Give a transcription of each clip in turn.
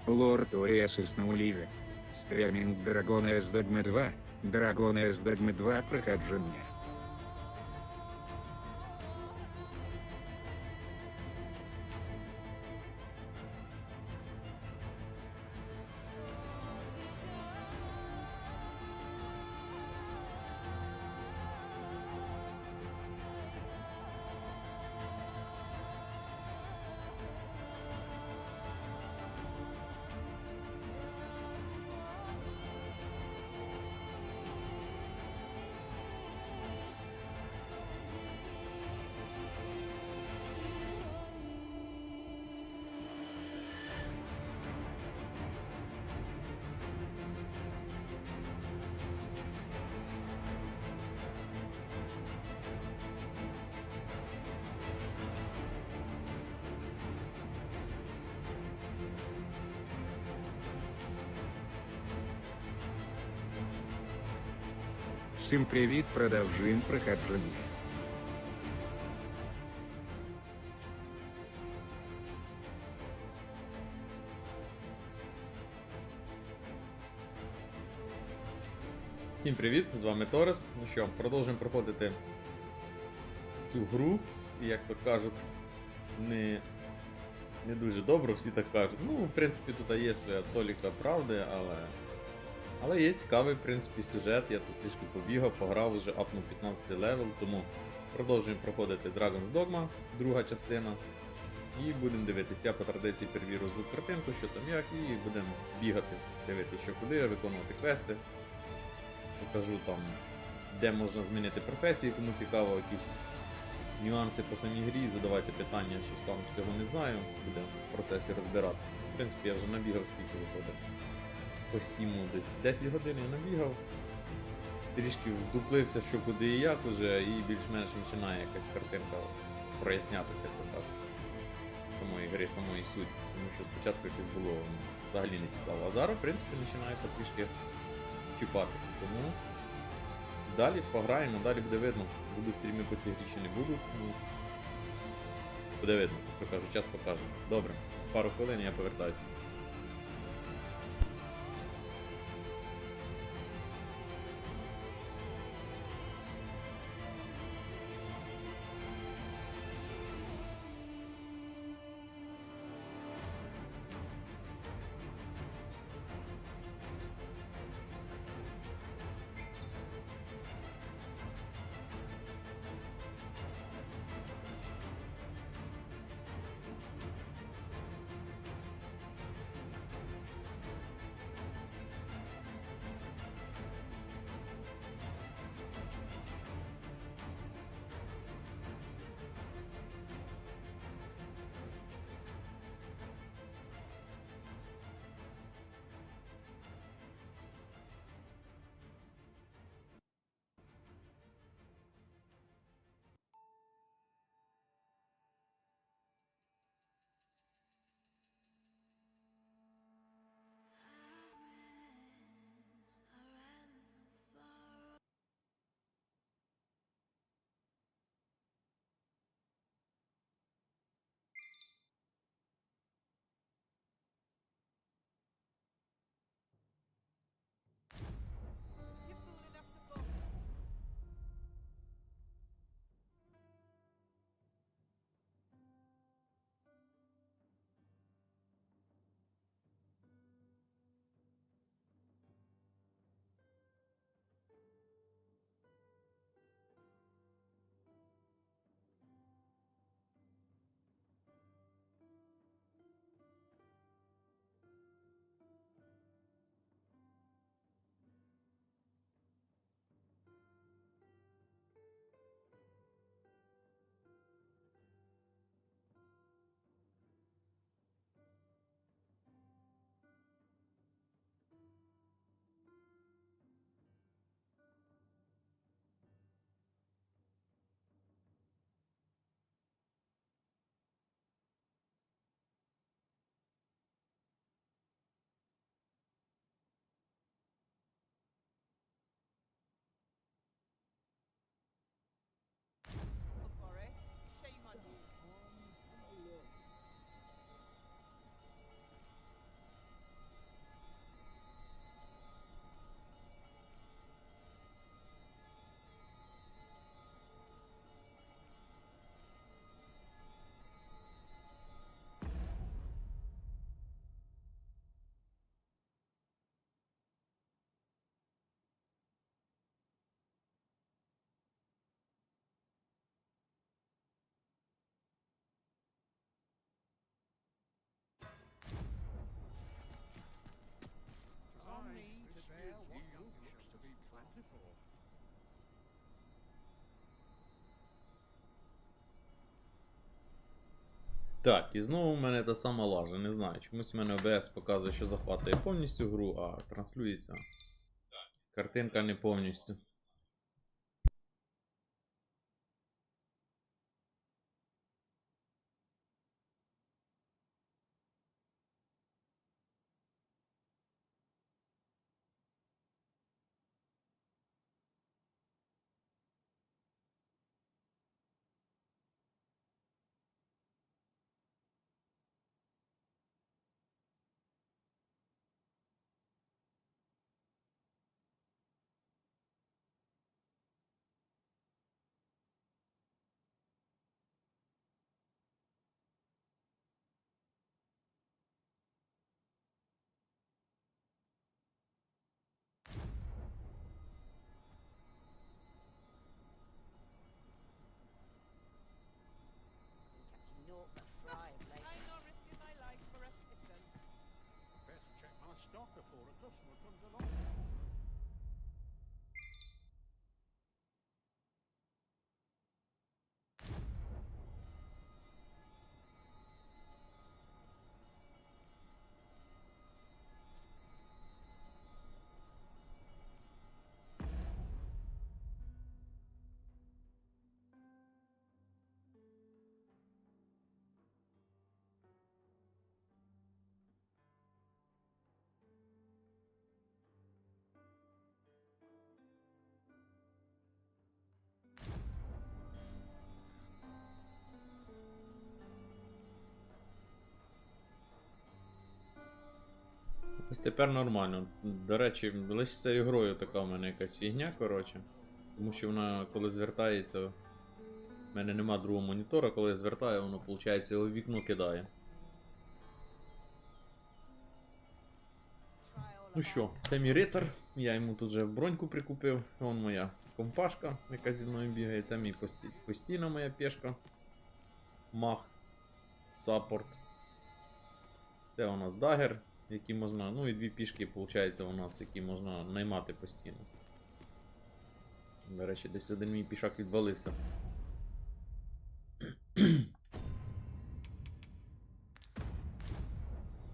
Лор Торіасис на Оліві. Стрімінг Дракона з Dogma 2. Дракона з Dogma 2 проходження. Всім привіт, продовжуємо проходження. Всім привіт, з вами Торес. Ну що, продовжуємо проходити цю гру, і як то кажуть, не дуже добре, всі так кажуть. Ну, в принципі, тут є своя толіка правди, але є цікавий, в принципі, сюжет. Я тут трішки побігав, пограв, вже апнув 15 левел, тому продовжуємо проходити Dogma, друга частина. І будемо дивитися, я по традиції перевірю звук картинку, що там як, і будемо бігати, дивитися, що куди, виконувати квести. Покажу там, де можна змінити професії, кому цікаво, якісь нюанси по самій грі, задавайте питання, що сам всього не знаю, будемо в процесі розбиратися. В принципі, я вже набігав, скільки виходить. По стіму десь 10 годин я набігав, трішки вдуплився, що куди і як уже, і більш-менш починає якась картинка прояснятися, як так, самої гри, самої суті. Тому що спочатку якось було взагалі не цікаво, а зараз, в принципі, починає потрішки чіпати. Тому далі пограємо, далі буде видно. Буду стріми по цій грі чи не буду, ну, буде видно, покажу, час покаже. Добре, пару хвилин і я повертаюся. Так, і знову в мене та сама лажа, не знаю. Чомусь в мене ОБС показує, що захватує повністю гру, а транслюється картинка не повністю. Best check my stock before a customer comes along. Ось тепер нормально. До речі, лише з цією грою така в мене якась фігня, коротше. Тому що вона, коли звертається, в мене нема другого монітора, коли я звертаю, воно, виходить, у вікно кидає. Ну що, це мій рицар, я йому тут вже броньку прикупив. Вон моя компашка, яка зі мною бігає, це мій постійна моя пешка. Маг. Саппорт. Це у нас дагер, які можна, ну і дві пішки, виходить, у нас, які можна наймати постійно. До речі, десь один мій пішак відвалився.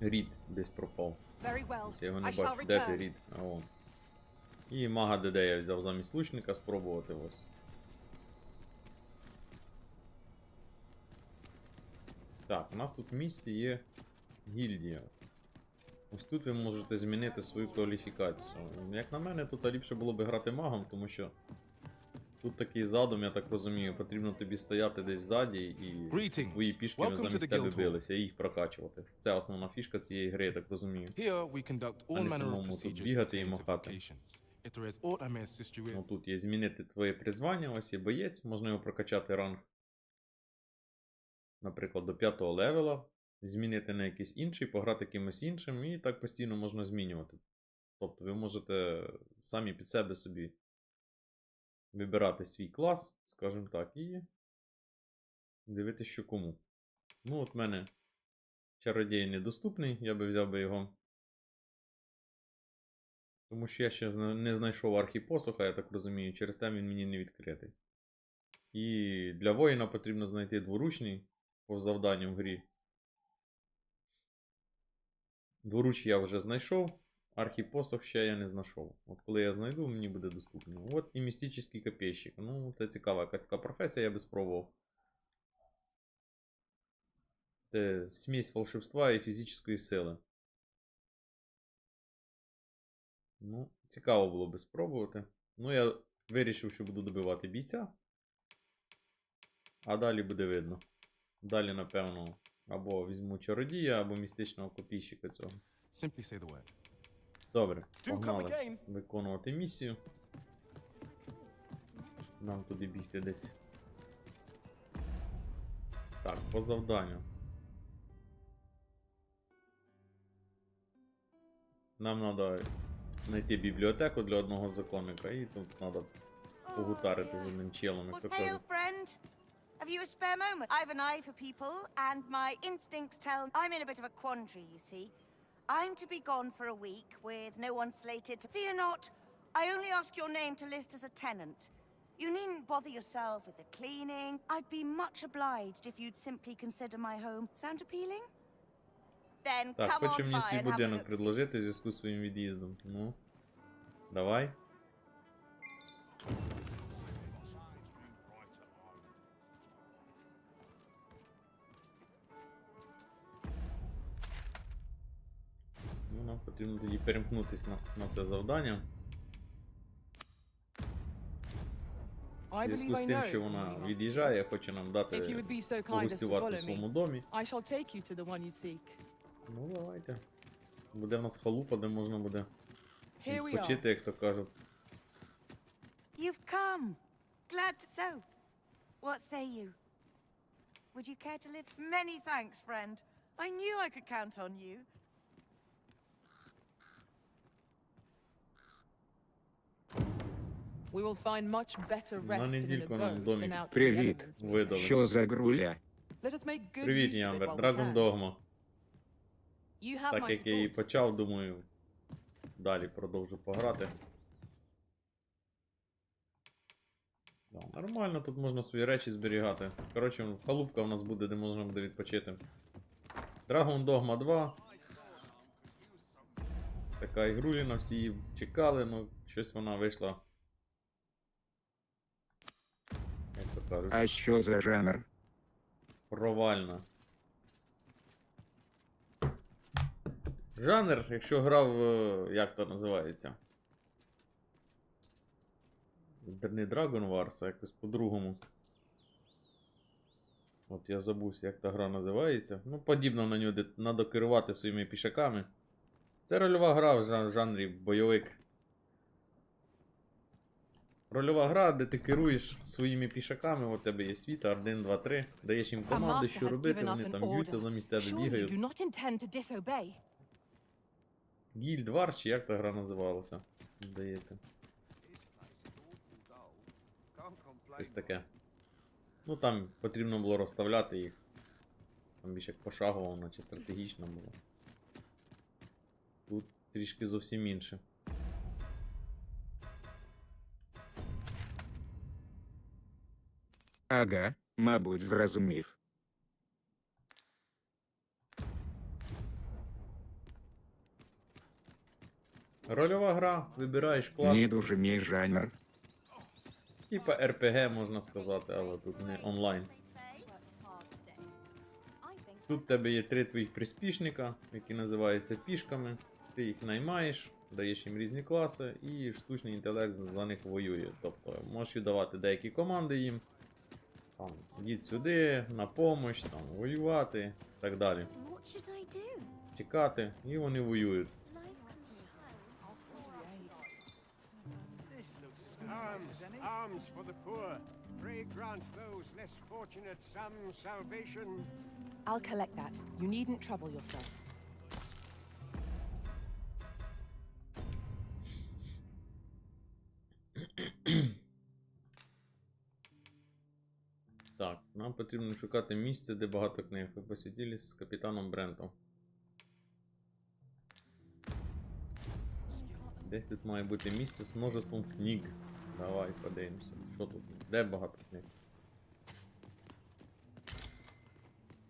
Рід десь пропав. Я його не бачу. Де ти, Рід? А вон. І мага ДД я взяв замість лучника спробувати ось. Так, у нас тут в місці є гільдія. Ось тут ви можете змінити свою кваліфікацію. Як на мене, тут ліпше було б грати магом, тому що тут такий задум, я так розумію, потрібно тобі стояти десь ззаді і твої пішки замість тебе билися, і їх прокачувати. Це основна фішка цієї гри, я так розумію. А не самому тут бігати і махати. Ну, тут є змінити твоє призвання, ось є боєць, можна його прокачати ранг. Наприклад, до 5-го левела. Змінити на якийсь інший, пограти кимось іншим, і так постійно можна змінювати. Тобто ви можете самі під себе собі вибирати свій клас, скажімо так, і дивитися, що кому. Ну, от в мене чародій недоступний, я би взяв би його. Тому що я ще не знайшов архіпосуха, я так розумію, через те він мені не відкритий. І для воїна потрібно знайти дворучний по завданню в грі. Дворуч я вже знайшов, архіпосох ще я не знайшов. От коли я знайду, мені буде доступно. От і містичний копійщик. Ну, це цікава якась така професія, я би спробував. Це смесь волшебства і фізичної сили. Ну, цікаво було би спробувати. Ну, я вирішив, що буду добивати бійця. А далі буде видно. Далі, напевно, або візьму чародія, або містичного копійщика цього. Добре, погнали виконувати місію. Нам туди бігти десь. Так, по завданню. Нам треба знайти бібліотеку для одного законника, і тут треба погутарити з одним челом, як то кажуть. Have you a spare moment? I've an eye for people, and my instincts tell I'm in a bit of a quandary, you see. I'm to be gone for a week with no one slated to... Fear not, I only ask your name to list as a tenant. You needn't bother yourself with the cleaning. I'd be much obliged if you'd simply consider my home. Sound appealing? Then Так, come хоче on мені by свій and have a будинок look. предложити в зв'язку з своїм від'їздом. Ну, давай. Ну, нам потрібно тоді перемкнутися на це завдання. В зв'язку з тим, що вона від'їжджає, хоче нам дати If you would be so kind as to погостювати в follow своєму me, домі. I shall take you to the one you seek. Ну, давайте. Буде в нас халупа, де можна буде Here we відпочити, are. як то кажуть. You've come. Glad to so. What say you? Would you care to live? Many thanks, friend. I knew I could count on you. We will find much better На rest in an недільку нам abode домик than out in the Привіт. elements we видали. Що за груля? Let us make good Привіт, use of it Нямбер. while we Драгон can. Догма. You have Так my як я її support. почав, думаю, далі продовжу пограти. Да, нормально, тут можна свої речі зберігати. Коротше, халупка у нас буде, де можна буде відпочити. Dragon Dogma 2. Така ігруліна, всі її чекали, ну щось вона вийшла. Як то кажуть, А що за жанр? провальна. Жанр, якщо грав, як то називається? Не Dragon Wars, а якось по-другому. От я забувся, як та гра називається. Ну, подібно на нього, де треба керувати своїми пішаками. Це рольова гра в жанрі бойовик. Рольова гра, де ти керуєш своїми пішаками, у тебе є світ, 1, 2, 3, даєш їм команди, що робити, вони там б'ються замість тебе, Surely you бігають. do not intend to disobey. Гільд Вар, чи як та гра називалася, здається. Щось таке. Ну там потрібно було розставляти їх. Там більше як пошагово, наче стратегічно було. Тут трішки зовсім інше. Ага, мабуть, зрозумів. Рольова гра, вибираєш клас. Не дуже мій жанр. Типа РПГ можна сказати, але тут не онлайн. Тут в тебе є 3 твоїх приспішника, які називаються пішками. Ти їх наймаєш, даєш їм різні класи, і штучний інтелект за них воює. Тобто можеш віддавати деякі команди їм. Там, їдь сюди, на помощь, там, воювати і так далі. Тікати, і вони воюють. Arms for the poor. Pray grant those less fortunate some salvation. I'll collect that. You needn't trouble yourself. Так, нам потрібно шукати місце, де багато книг. Ви посвятились з капітаном Брентом. Десь тут має бути місце з множеством книг. Давай подивимося. Що тут? Де багато книг?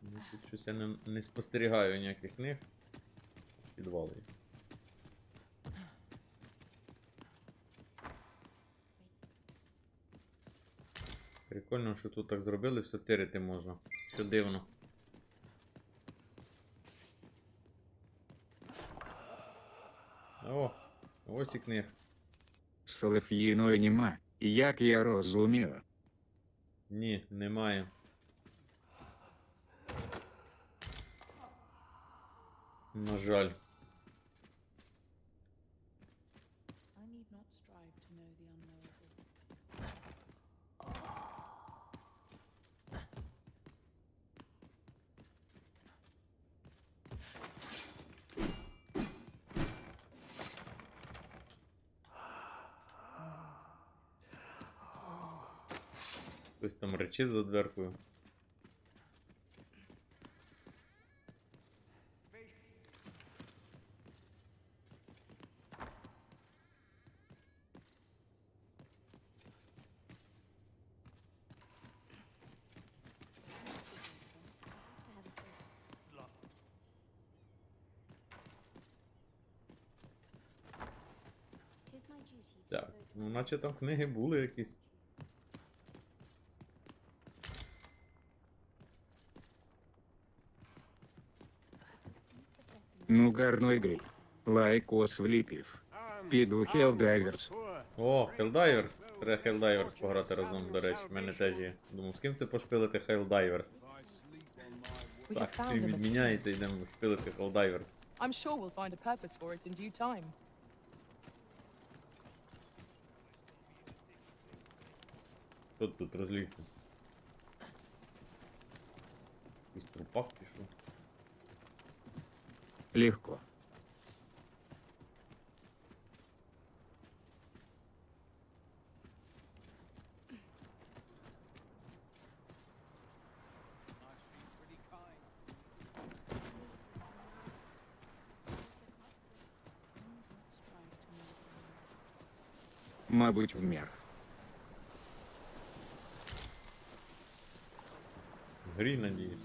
Ну, тут щось я не спостерігаю ніяких книг. Підвали. Прикольно, що тут так зробили, все тирити можна. Що дивно. О, ось і книг. Солеф'їної нема, як я розумію. Ні, немає. На жаль. I need not strive to know the unknowable. Хтось там речить за дверкою. Так, ну наче там книги були якісь. Ну гарної гри. Лайкос вліпів. Піду Хелдайверс. О, Helldivers. Треба Helldivers пограти разом, до речі. В мене теж є. Думав, з ким це пошпилити Helldivers? Так, стрім відміняється, йдемо шпилити Helldivers. I'm sure we'll find a purpose for it in due time. Хто тут розлігся? Якийсь трупак пішов. Легко. Мабуть, вмер. В грі, надіюсь.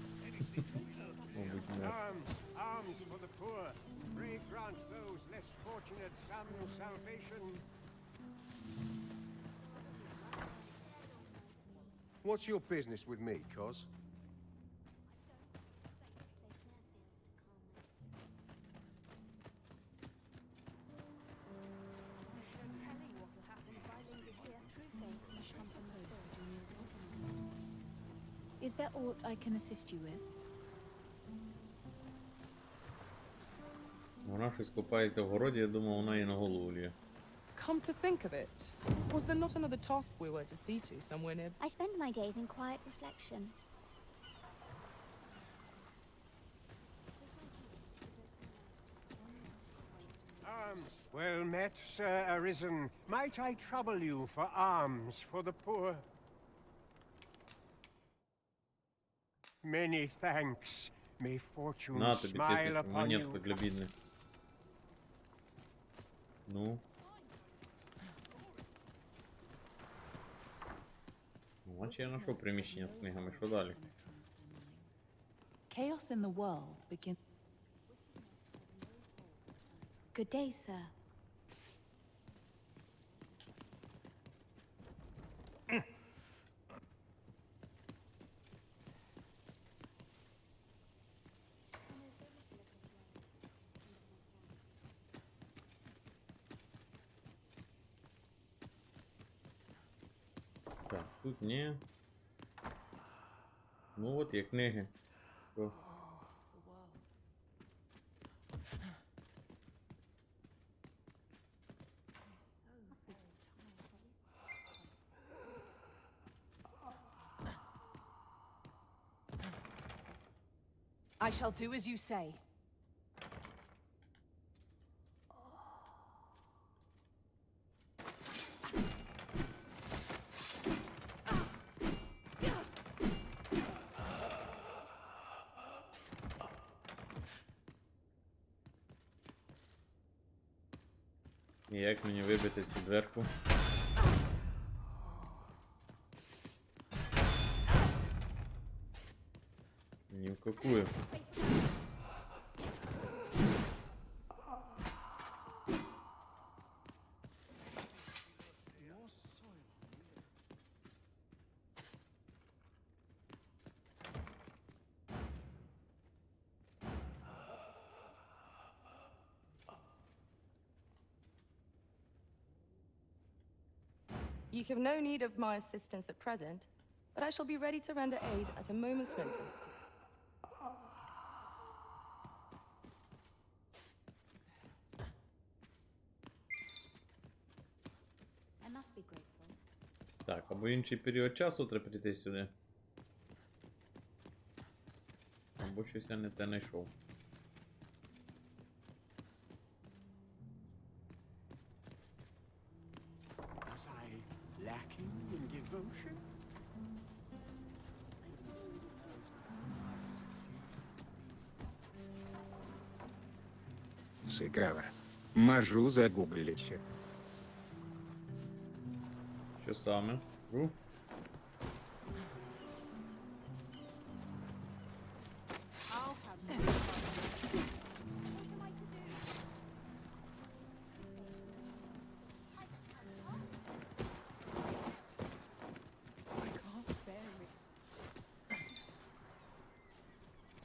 Мабуть, не. Arms for the poor. Pray grant those less fortunate some salvation. What's your business with me, Cos? Is there aught I can assist you with? Вона щось копається в городі, я думав, вона її на голову лє. Come to think of it, was there not another task we were to see to somewhere near? I spend my days in quiet reflection. Well met, Sir Arisen. Might I trouble you for alms for the poor? Many thanks. May fortune На тобі smile 1000 upon монетку you. для бідних. Ну. Наче я знайшов приміщення з книгами, що далі? Chaos in the world begins. Good day, sir. Так, тут ні. Ну от є книги. Що? I shall do as you say. І як мені вибити цю дверку? Ні в какую. You have no need of my assistance at present, but I shall be ready to render aid at a moment's notice. I must be grateful. Так, або інший період часу треба прийти сюди. Або щось я не те знайшов. Was I lacking in devotion? Цікаво. Можу загуглити. Що саме?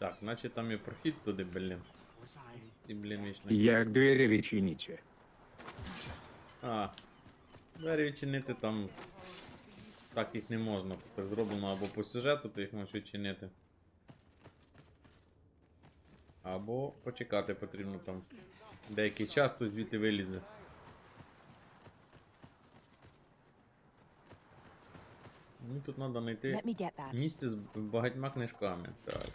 Так, значить там є прохід туди, блін. І, блін, вічно. Як двері відчиніте? А, двері відчинити там. Так їх не можна. Так зроблено або по сюжету, то їх можеш відчинити. Або почекати потрібно там. Деякий час, то звідти вилізе. Ну, тут треба знайти Let me get that. місце з багатьма книжками. Так.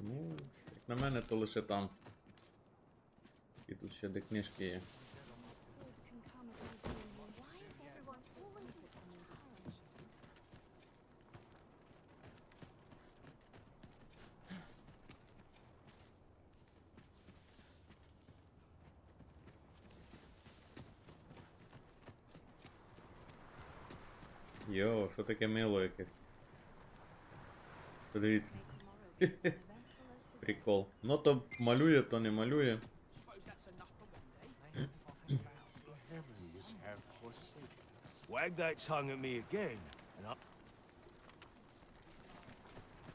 Ну, як на мене, то лише там. І тут ще де книжки є. Йо, що таке мило якесь? Подивіться. Прикол. Ну то малює, то не малює. Heavens have forsaken. Wag that tongue at me again, and I...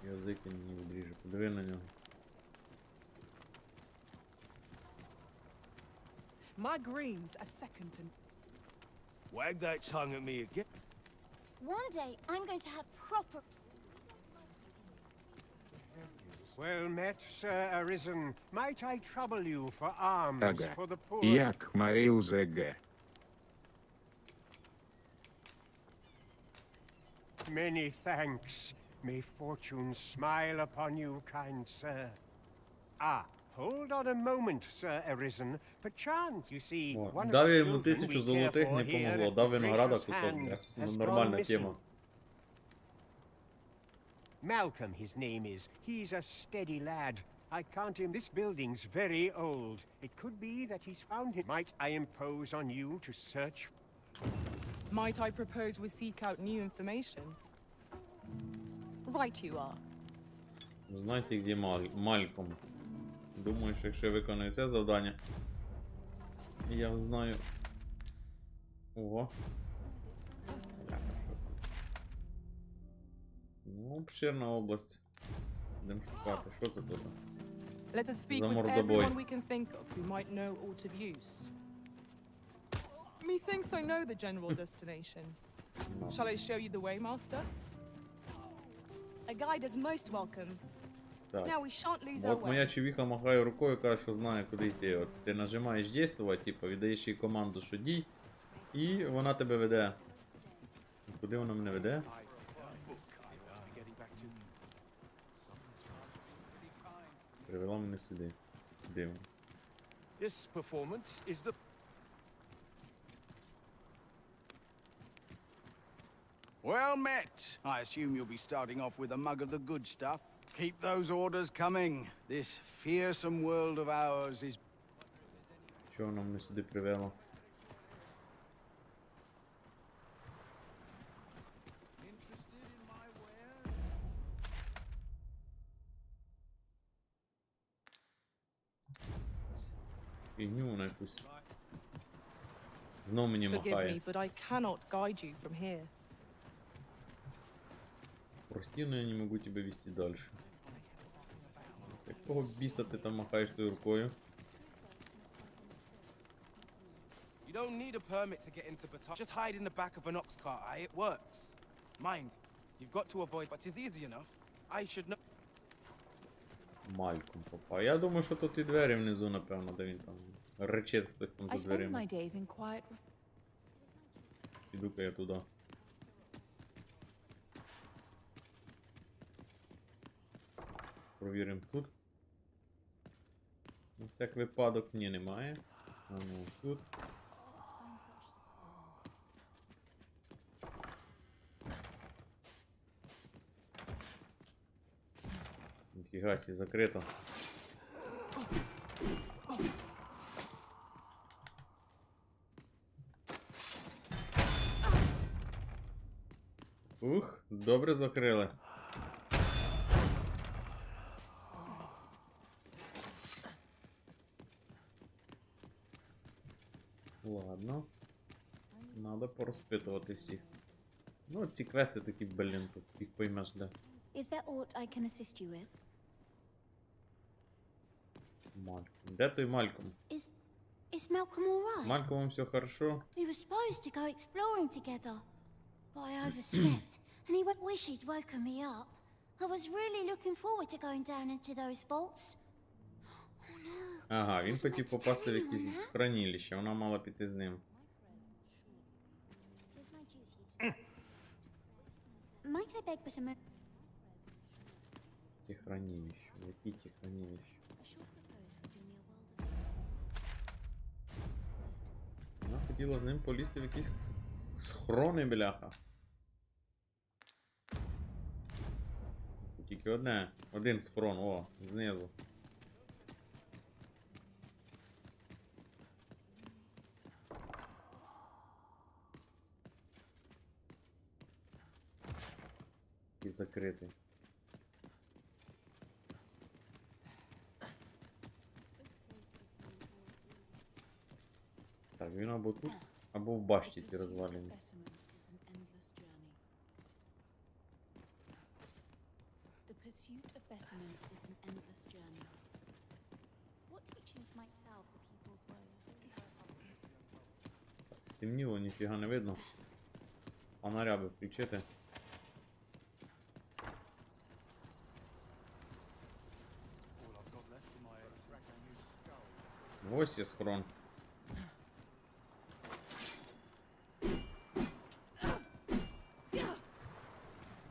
Язик він не відріже. Подиви на нього. My greens are second to Wag that tongue at me again. One day, I'm going to have proper... Well met, Sir Arisen. Might I trouble you for alms Ага. for the poor? Як Маріл ЗГ? Many thanks. May fortune smile upon you, kind sir. Ah, hold on a moment, Sir Arisen. Perchance, you see, О, one of дав the я йому children 1000 we care золотих, for не here помогло. at Дав the винограда gracious кусок, hand бля. has Ну, gone нормальна missing. тема. Malcolm, his name is. He's a steady lad. I count him. This building's very old. It could be that he's found him. Might I impose on you to search? Might I propose we seek out new information? Right you are. Знаєте, де Мальком? Думаю, що якщо я виконую це завдання, я знаю. Ого. Ну, обширна область. Йдемо шукати. Що це тут? Let us speak За with мордобой. everyone we can think of who might know aught of use. Methinks I know the general destination. Shall I show you the way, master? A guide is most welcome. Так. Now we shan't lose our От моя way. човіха махає рукою, каже, що знає, куди йти. От ти нажимаєш дійствувати, типу, віддаєш їй команду, що дій, і вона тебе веде. Куди вона мене веде? Привела мене сюди. Дивно. This performance is the... Well met. I assume you'll be starting off with a mug of the good stuff. Keep those orders coming. This fearsome world of ours is... Що вона мене сюди привела? Фігню вона якусь. Знов мені Forgive махає. me, but I cannot guide you from here. Прости, но я не могу тебя вести дальше. Якого біса ти там махаєш тою рукою? You don't need a permit to get into Batar. Just hide in the back of an ox cart, aye? It works. Mind, you've got to avoid, but it's easy enough. I should know. Мальком попав. Я думаю, що тут і двері внизу, напевно, де він там речить хтось там I за spend дверима. my days in quiet Піду-ка я туди. Провіримо тут. На всяк випадок ні, немає. А ну, тут. Ніфіга сі, закрито. Ух, добре закрили. Ладно. Надо порозпитувати всіх. Ну, ці квести такі, блін, тут їх поймеш, де. Is there aught I can assist you with? Мальком. Де той Мальком? Is Malcolm all right? Малькомом все хорошо. We were supposed to go exploring together, but I overslept, and he wish he'd woken me up. I was really looking forward to going down into those vaults. Oh no. Ага, він Wasn't хотів meant to попасти в tell якесь anyone that. хранилище, вона мала піти з ним. Might I beg for some... Ті хранилища, які ті хранилища? Вона хотіла з ним полізти в якісь схорони, бляха. Тут тільки один схорон, о, знизу. І закритий. Так, він або тут, або в башті ті розвалені. The pursuit of betterment is an endless journey. What teachings might salve the people's woes? Стемніло, ніфіга не видно. Фонаря би включити. Ось є схорон.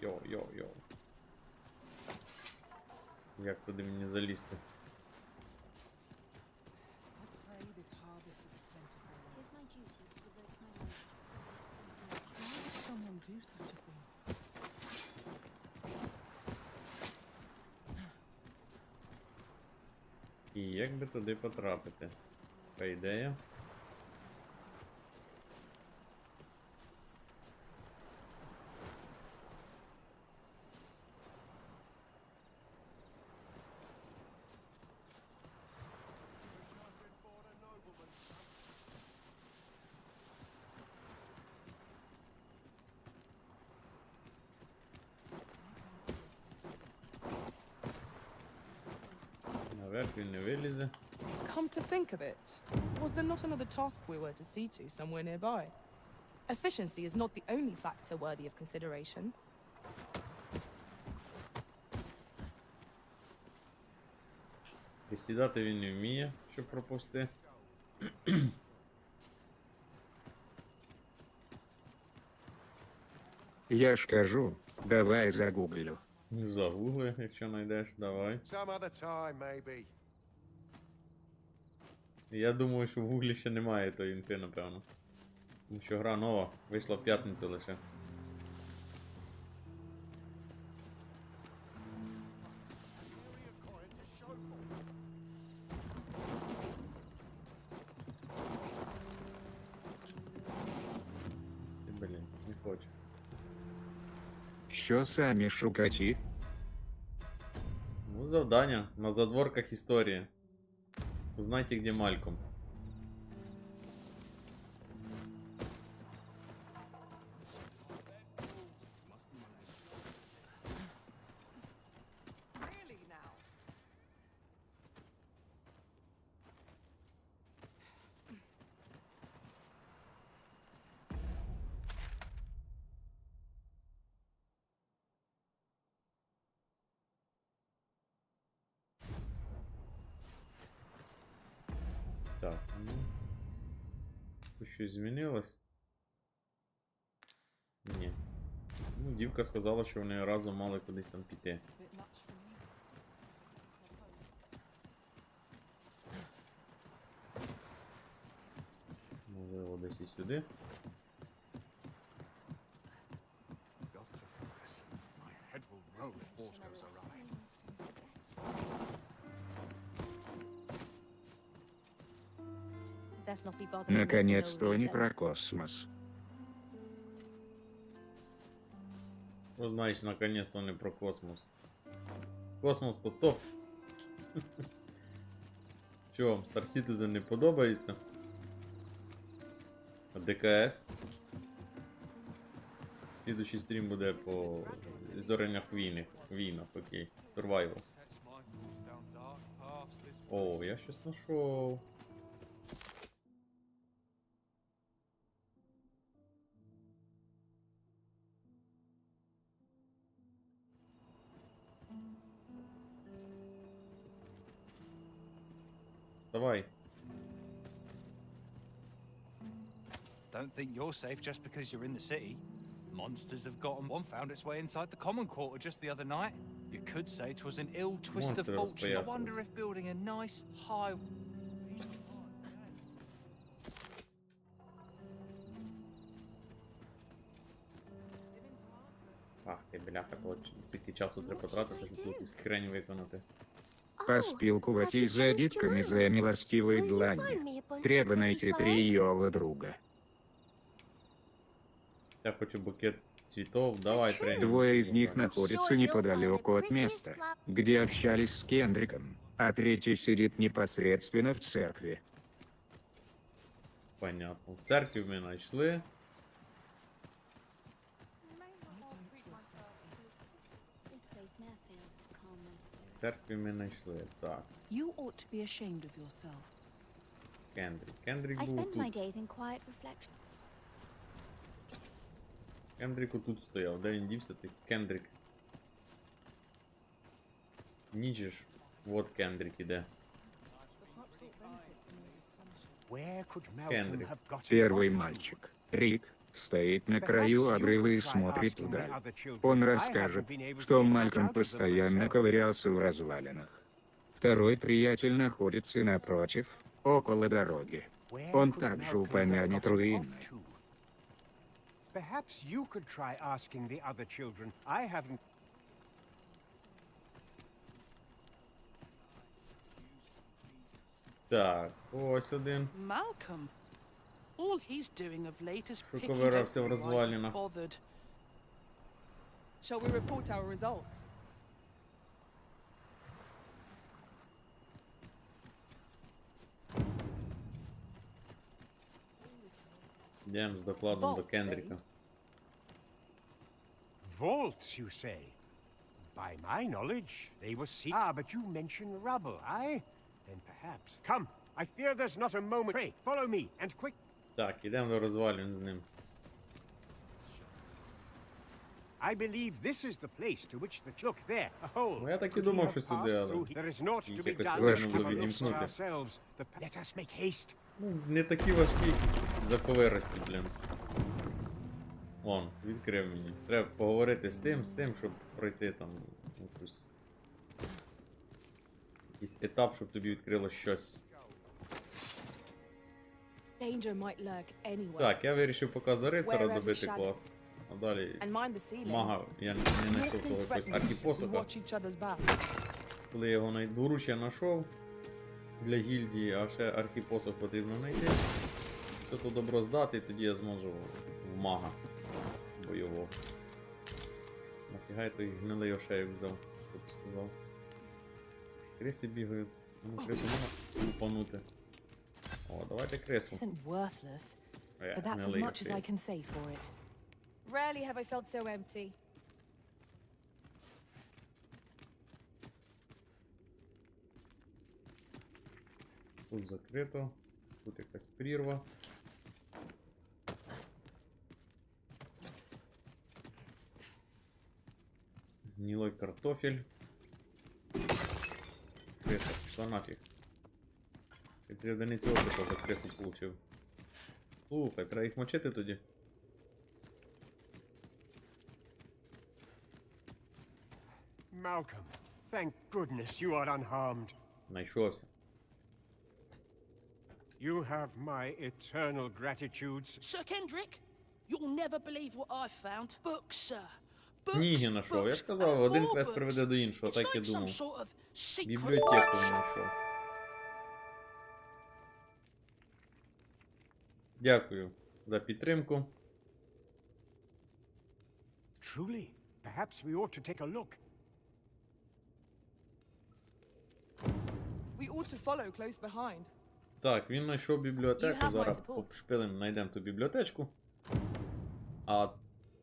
Йоу. Як туди мені залізти? I pray this harvest is plentiful. It is my duty to devote my life to Why would someone do such a thing? І як би туди потрапити? Яка ідея? Наверх він не вилізе. Come to think of it, was there not another task we were to see to somewhere nearby? Efficiency is not the only factor worthy of consideration. Присідати він не вміє, щоб пропусти. Я ж кажу, давай загуглю. Загугли, якщо знайдеш, давай. Some other time, maybe. Я думаю, що в гуглі ще немає тої інфи, напевно. Тому що гра нова, вийшла в п'ятницю лише. Блін, не хочу. Що самі шукачі? Ну, завдання на задворках історії. Знайте, где Мальком. Really now? Так, ну. Тут щось змінилось? Ні. Ну, дівка сказала, що вони разом мали кудись там піти. It's a bit much for me. Можливо, десь і сюди. Got to focus. My head will roll if water goes awry. Best not be bothering with Наконец-то no не reason. про космос. Ну, знаєш, наконец-то не про космос. Космос то топ. Що вам, Star Citizen не подобається? А ДКС? Слідуючий стрім буде по зорянях війнах, окей. Survival. Sets my thoughts down dark О, я щось знайшов. Давай. Don't think you're safe just because you're in the city. Monsters have gotten one found its way inside the common quarter just the other night. You could say 'twas an ill twist of Monster fortune. I розпоясались. wonder if building a nice high Ах, ти бляха, скільки часу треба потратити, щоб тут якусь хрень виконати. Поспілкуватись за дітками за милостивої длані. Треба найти трійового друга. Я хочу букет цветов, давай тренинг. Двое из них находятся неподалеку от места, где общались с Кендриком, а третий сидит непосредственно в церкви. Понятно. В церкві ми знайшли. This place never fails to calm my spirit. В церкві ми знайшли. Так. You ought to be ashamed of yourself. Кендрік. Кендрік I був spend my тут. days in quiet reflection. Кендрік отут стояв. Де він дівся? Ти Кендрік. Ніч ж. Вот Кендрік іде. Where could Malcolm Кендрик. have got Первый мальчик, Рик, стоит на краю обрыва и смотрит туда. Он расскажет, что Малькольм постоянно ковырялся в развалинах. Второй приятель находится напротив, около дороги. Он также упомянет руины. Perhaps you could try asking the other children. I haven't. Так, ось один. Malcolm. All he's doing of late is Що picking ковирався в up розвалинах. bothered. Shall we report our results? Йдемо з докладом до Кендріка. Vaults, you say? By my knowledge, they were Ah, but you mention rubble, aye? Then perhaps. Come, I fear there's not a moment. Pray, follow me, and quick. Так, ідемо до розвалин з ним. I believe this is the place to which the look there, a hole. Ну, я так і Could he думав, have що сюди, passed але through? There is naught to їх be якось done. потрібно Have було a look for відімкнути. ourselves. Let us make haste. Ну, не такі важкі якісь заковиристі, блін. Вон, відкрив мені. Треба поговорити з тим, щоб пройти там якийсь етап, щоб тобі відкрило щось. Danger might lurk anywhere. Так, я вирішив поки за рицара Wherever добити shadow. клас. А далі And mind the ceiling. мага, я не знайшов того якогось Threaten us if we архіпосоха. watch each other's back. Коли я його дворучя знайшов для гільдії, а ще архіпосох потрібно знайти. Все то добро здати, і тоді я зможу в мага бойового. Нафіга я той гнилий ошейок взяв, хто б сказав. Криси бігають. Ну, крису можна лупанути. О, давайте крису. Isn't worthless, but that's as Гнилий much as I ошейок. can say for it. Rarely have I felt so empty. Тут закрито. Тут якась прірва. Гнилой картофель. Креса, пішла нафіг. Я 3 одиниці опита за кресу получив. Слухай, треба їх мочити тоді. Malcolm, thank goodness you are unharmed. Найшовся. You have my eternal gratitudes. Sir Kendrick, you'll never believe what I've found. Books, sir. Книги знайшов. Я ж казав, один квест приведе до іншого, так я думав. Бібліотеку знайшов. Дякую за підтримку. Truly, perhaps we ought to take a look. We ought to follow close behind. Так, він знайшов You бібліотеку. have my Зараз support. обшпилим, знайдемо ту бібліотечку. А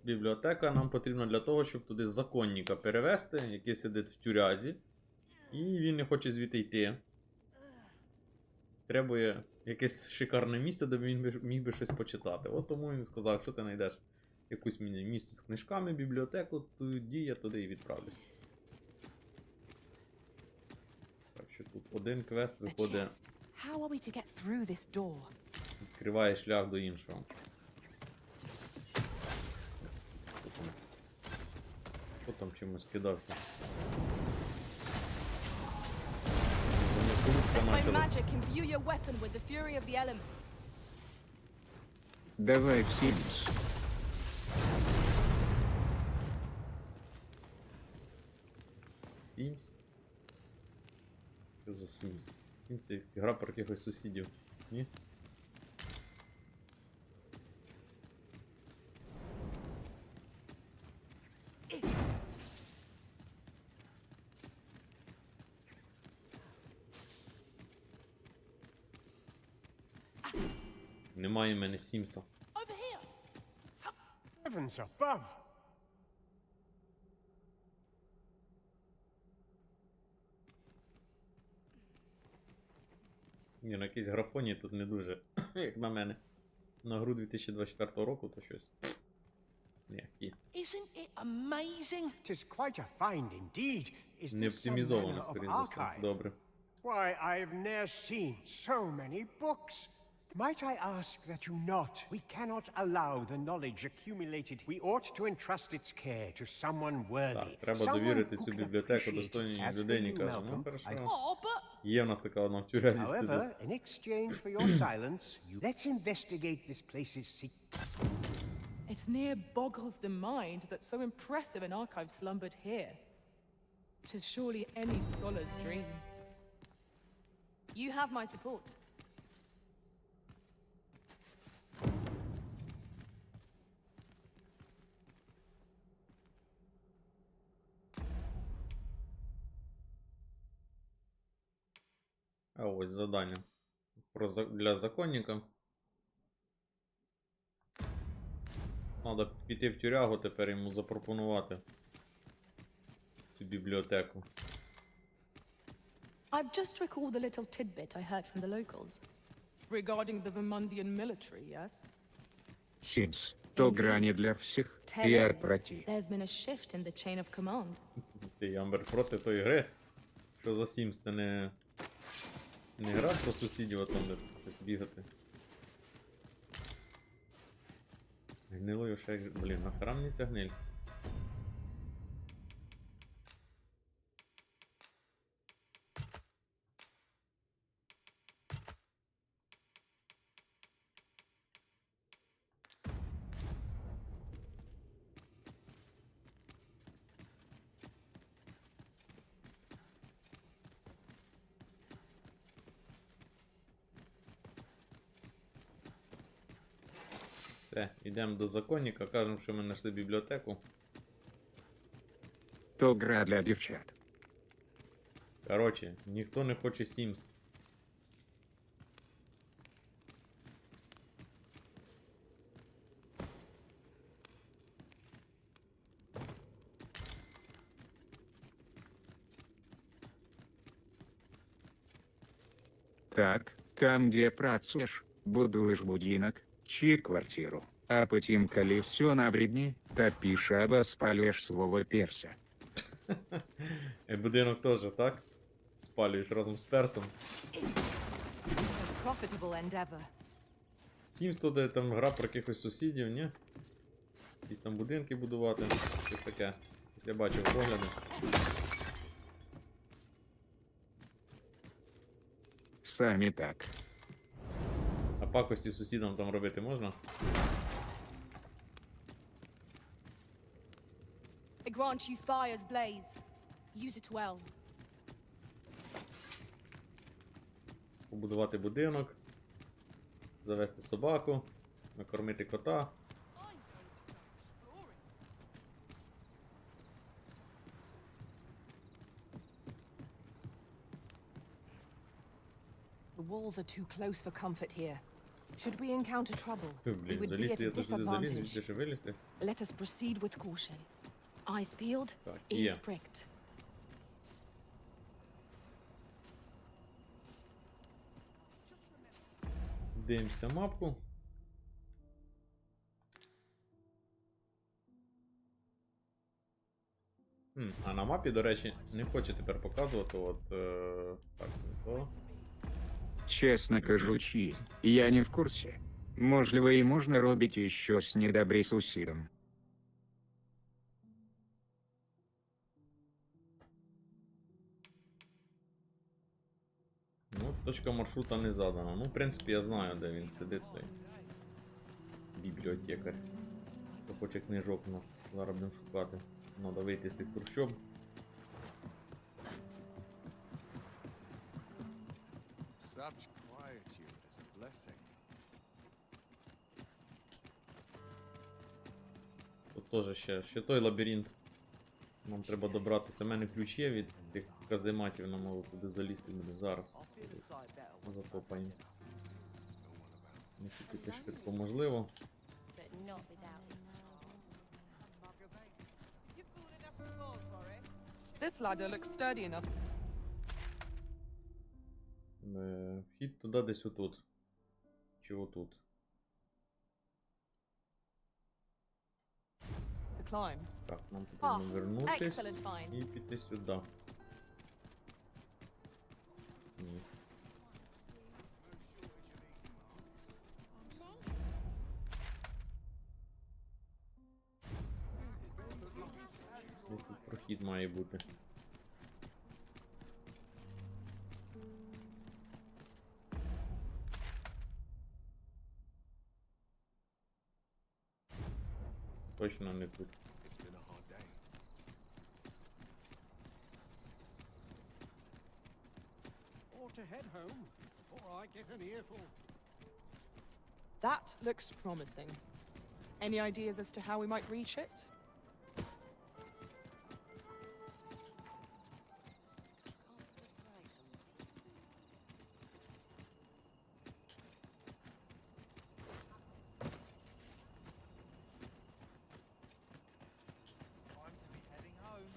бібліотека нам потрібна для того, щоб туди законника перевести, який сидить в тюрязі. І він не хоче звідти йти. Требує якесь шикарне місце, де він міг би щось почитати. От тому він сказав, якщо ти знайдеш якусь місце з книжками, бібліотеку, тоді я туди і відправлюсь. Так що тут один квест виходить. Відкриває шлях до іншого. Хто там чимось кидався? Давай в Sims. Sims? Що за Sims? Sims це гра про якихось сусідів. Ні? Немає в мене Сімса. Heavens above! Ні, на якійсь графоні тут не дуже, як на мене. На гру 2024 року то щось. Не, ті. Isn't it amazing? 'Tis quite a find indeed. Is Не this some оптимізовано, manner of скоріше за все. archive? Добре. Why, I've ne'er seen so many books. Might I ask that you not? We cannot allow the knowledge accumulated. We ought to entrust its care to someone worthy. Так, треба довірити цю бібліотеку достойній людині, каже. Ну, хорошо. Oh, but Є в нас така одна в тюрязі сидить. However, in exchange for your silence, let's investigate this place's secret. It near boggles the mind that so impressive an archive slumbered here. 'Tis surely any scholar's dream. You have my support. А ось завдання. Для законника. Треба піти в тюрягу, тепер йому запропонувати цю бібліотеку. I've just recalled a little tidbit I heard from the locals. Regarding the Vermundian military, yes? Sims. То гра не для всіх. Я проти. There's been a shift in the chain of command. Ти, Амбер, проти тої гри? Що за Sims? Це не гра про сусідів, а там де щось бігати. Гнилою ще... Блін, нахера мені ця гниль? Все, йдемо до законника, кажемо, що ми знайшли бібліотеку. То гра для дівчат. Коротше, ніхто не хоче Sims. Так, там, де працюєш, будуєш будинок чи квартиру. А потім, коли все набридні, топиш або спалюєш свого перся. І будинок теж, так? Спалюєш разом з персом. Sims то де там гра про якихось сусідів, ні? Якісь там будинки будувати, щось таке. Ось я бачив погляди. Самі так. А пакості сусідам там робити можна? I grant you fire's blaze. Use it well. Побудувати будинок, завести собаку, накормити кота. The walls are too close for comfort here. Should we encounter trouble, we Блін, would be залізти, at я a тут сюди заліз, disadvantage. він ще вилізти. Let us proceed with caution. Eyes peeled, Так, ears є. pricked. Дивимося мапку. А на мапі, до речі, не хоче тепер показувати, от, так, то. Чесно кажучи, я не в курсі. Можливо, і можна робити щось недобре з сусідом. Ну, точка маршрута не задана. Ну, в принципі, я знаю, де він сидить, той бібліотекар. Хто хоче книжок у нас, зараз будемо шукати. Надо вийти з цих трущоб. Such quietude is a blessing. Тут теж ще той лабіринт. Нам треба добратися. У мене ключ є від тих казематів, нам мало туди залізти буде зараз. Затопаємо. Наскільки це швидко можливо. This ladder looks sturdy enough. Вхід туди десь отут. Чи отут. The climb. Так, нам потрібно вернутись excellent find. і піти сюди. Ні. Десь тут прохід має бути. Точно не тут. That looks promising. Any ideas as to how we might reach it? Time to be heading home.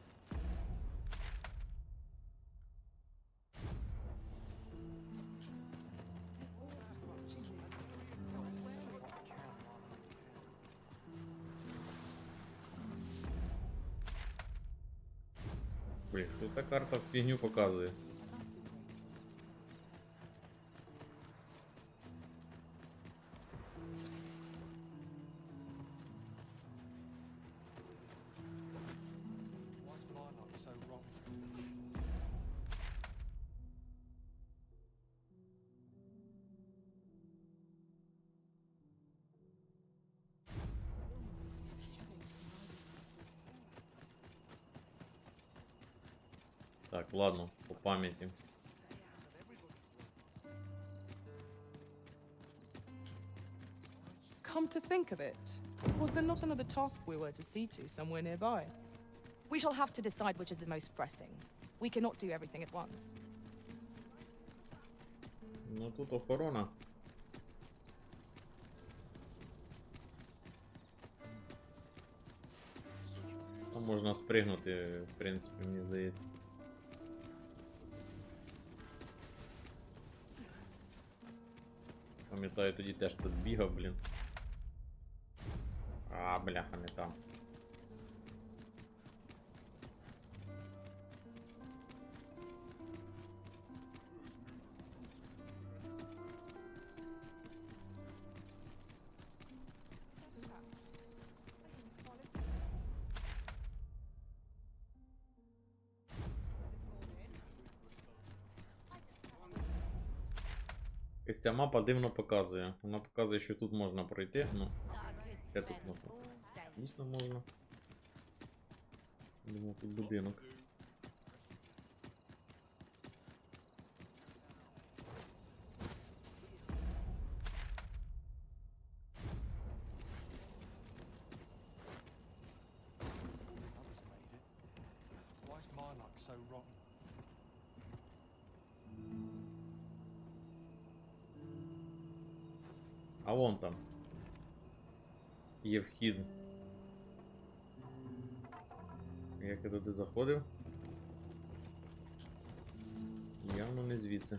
Блін, що та карта фігню показує. Why's my luck so wrong? Так, ладно, по пам'яті. Come to think of it, was there not another task we were to see to somewhere nearby? We shall have to decide which is the most pressing. We cannot do everything at once. Ну тут охорона. Там можна спригнути, в принципі, мені здається. Пам'ятаю, тоді теж тут бігав, блін. А, бляха, не там. Ось ця мапа дивно показує. Вона показує, що тут можна пройти. Ну, де тут можна? Дійсно можна. Думаю, тут будинок. Why's my luck so rotten? А вон там. Є вхід. Як я туди заходив? Явно не звідси.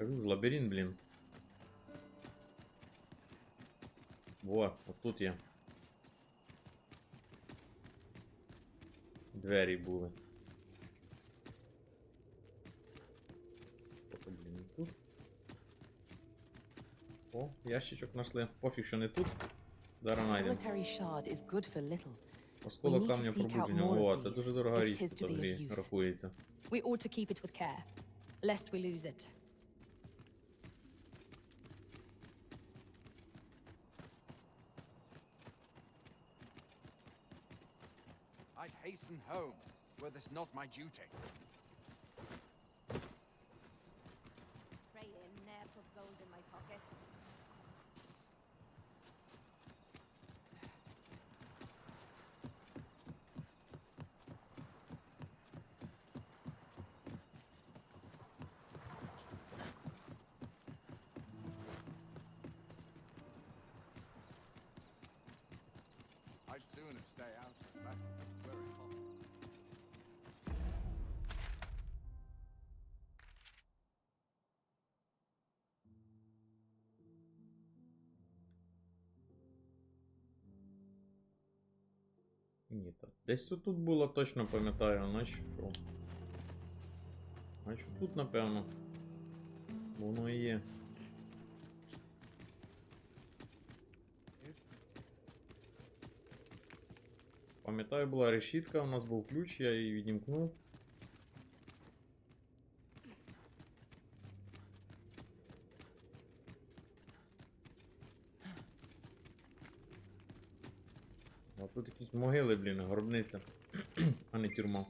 Кажу, лабіринт, блін. Во, от тут є. Двері були. Тобто, блін, тут. О, ящичок знайшли. Пофіг, що не тут. Зараз знайдемо. Осколок камня пробудження. О, це дуже дорога річ тут в грі рахується. We ought to keep it with care, lest we lose it. I'd hasten home, were this not my duty. Pray in, ne'er put gold in my pocket. I'd sooner stay out of battle, were it possible. Ні, так. Десь тут було, точно пам'ятаю, наче що. Наче тут, напевно. Воно і є. Пам'ятаю, була решітка, у нас був ключ, я її відімкнув. А тут якісь могили, блін, гробниця, а не тюрма.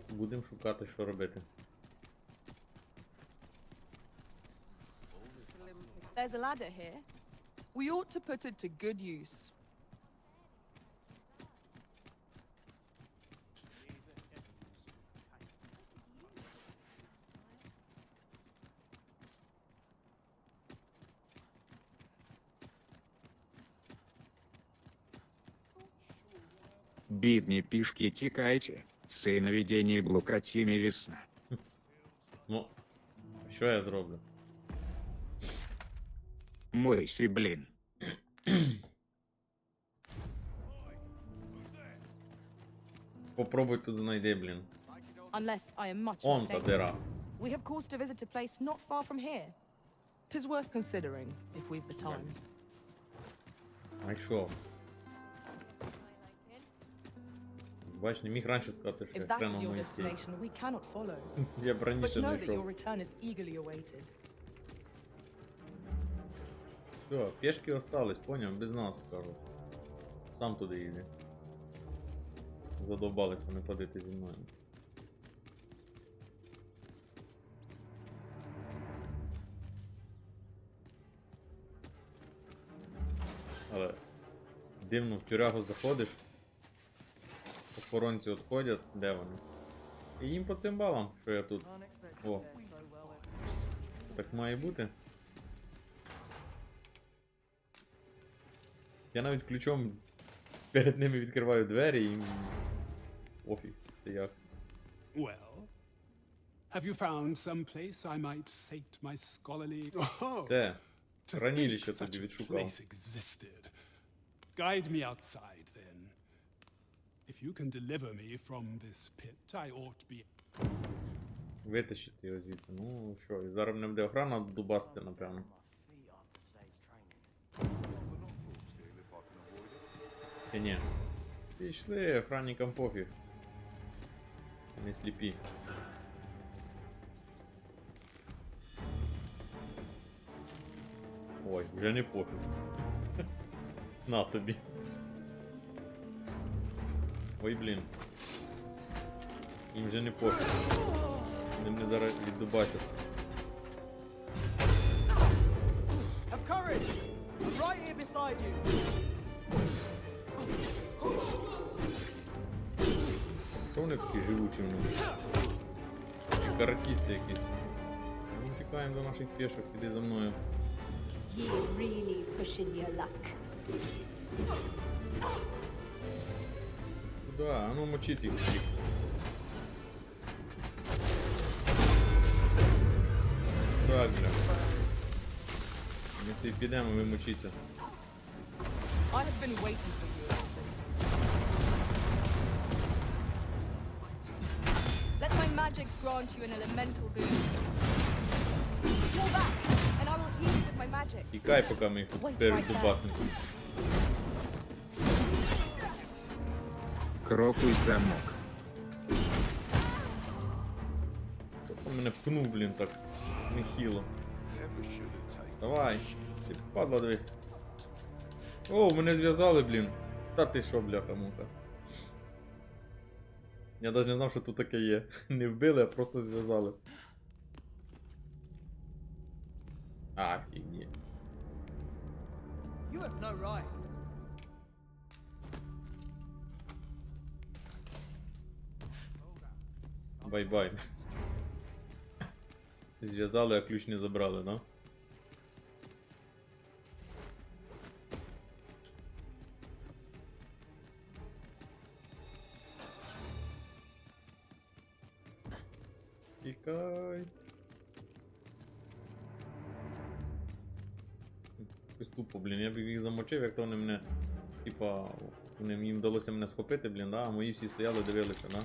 Будемо шукати, що робити. There's a ladder here. We ought to put it to good use. Бідні пішки, тікайте. Це наведення блукатіми весна. Ну, що я зроблю? Мойся, блін. Попробуй тут знайди, блін. Unless I am much Он та mistaken. дира. We have cause to visit a place not far from here. 'Tis worth considering, if we've the time. Знайшов. Бач, не міг раніше сказати, що If я that is прямо в your моїй стій. destination, we cannot follow. Я б But раніше know that your знайшов. return is eagerly awaited. Все, пішки остались, поняв? Без нас, скажу. Сам туди йди. Задовбались вони ходити зі мною. Але дивно, в тюрягу заходиш, охоронці відходять, де вони? І їм по цим балам, що я тут. О, так має бути. Я навіть ключом перед ними відкриваю двері і їм... Офіг, це як. Well, have you found some place I might sate my scholarly... Oh, Це, to хранилище think тобі such a відшукав. place existed. Guide me outside, then. If you can deliver me from this pit, I ought be... Витащити його звідси. Ну що, і зараз мене буде охрана дубасити, напевно. Ні. Пішли, охранникам пофіг. Не сліпі. Ой, вже не пофіг. На тобі. Ой, блін. Їм вже не пофіг. Вони мене зараз віддубасять. Have courage! I'm right here beside you! Що вони такі живучі в нас? Каратісти якісь. Ми тікаємо до наших пішок, іди за мною. You're really pushing your luck. Куда? А ну мочіть їх всіх. Так, бля. Ми всі підемо, ви мочіться. I have been waiting for you, Innocence. Let my magics grant you an elemental boon. Fall back, and I will heal you with my magics. Тікай, поки ми їх тут передубасимо. Крокуй замок. Хто мене пкнув, блін, так нехило. Давай. Ти падла, дивись. О, мене зв'язали, блін. Та ти що, бляха-муха. Я навіть не знав, що тут таке є. Не вбили, а просто зв'язали. Офігеть. You have no right. Бай-бай. Зв'язали, а ключ не забрали, да? Тікай. Якось тупо, блін, я б їх замочив, як то вони мене, типа, їм вдалося мене схопити, блін, да? А мої всі стояли, дивилися, да?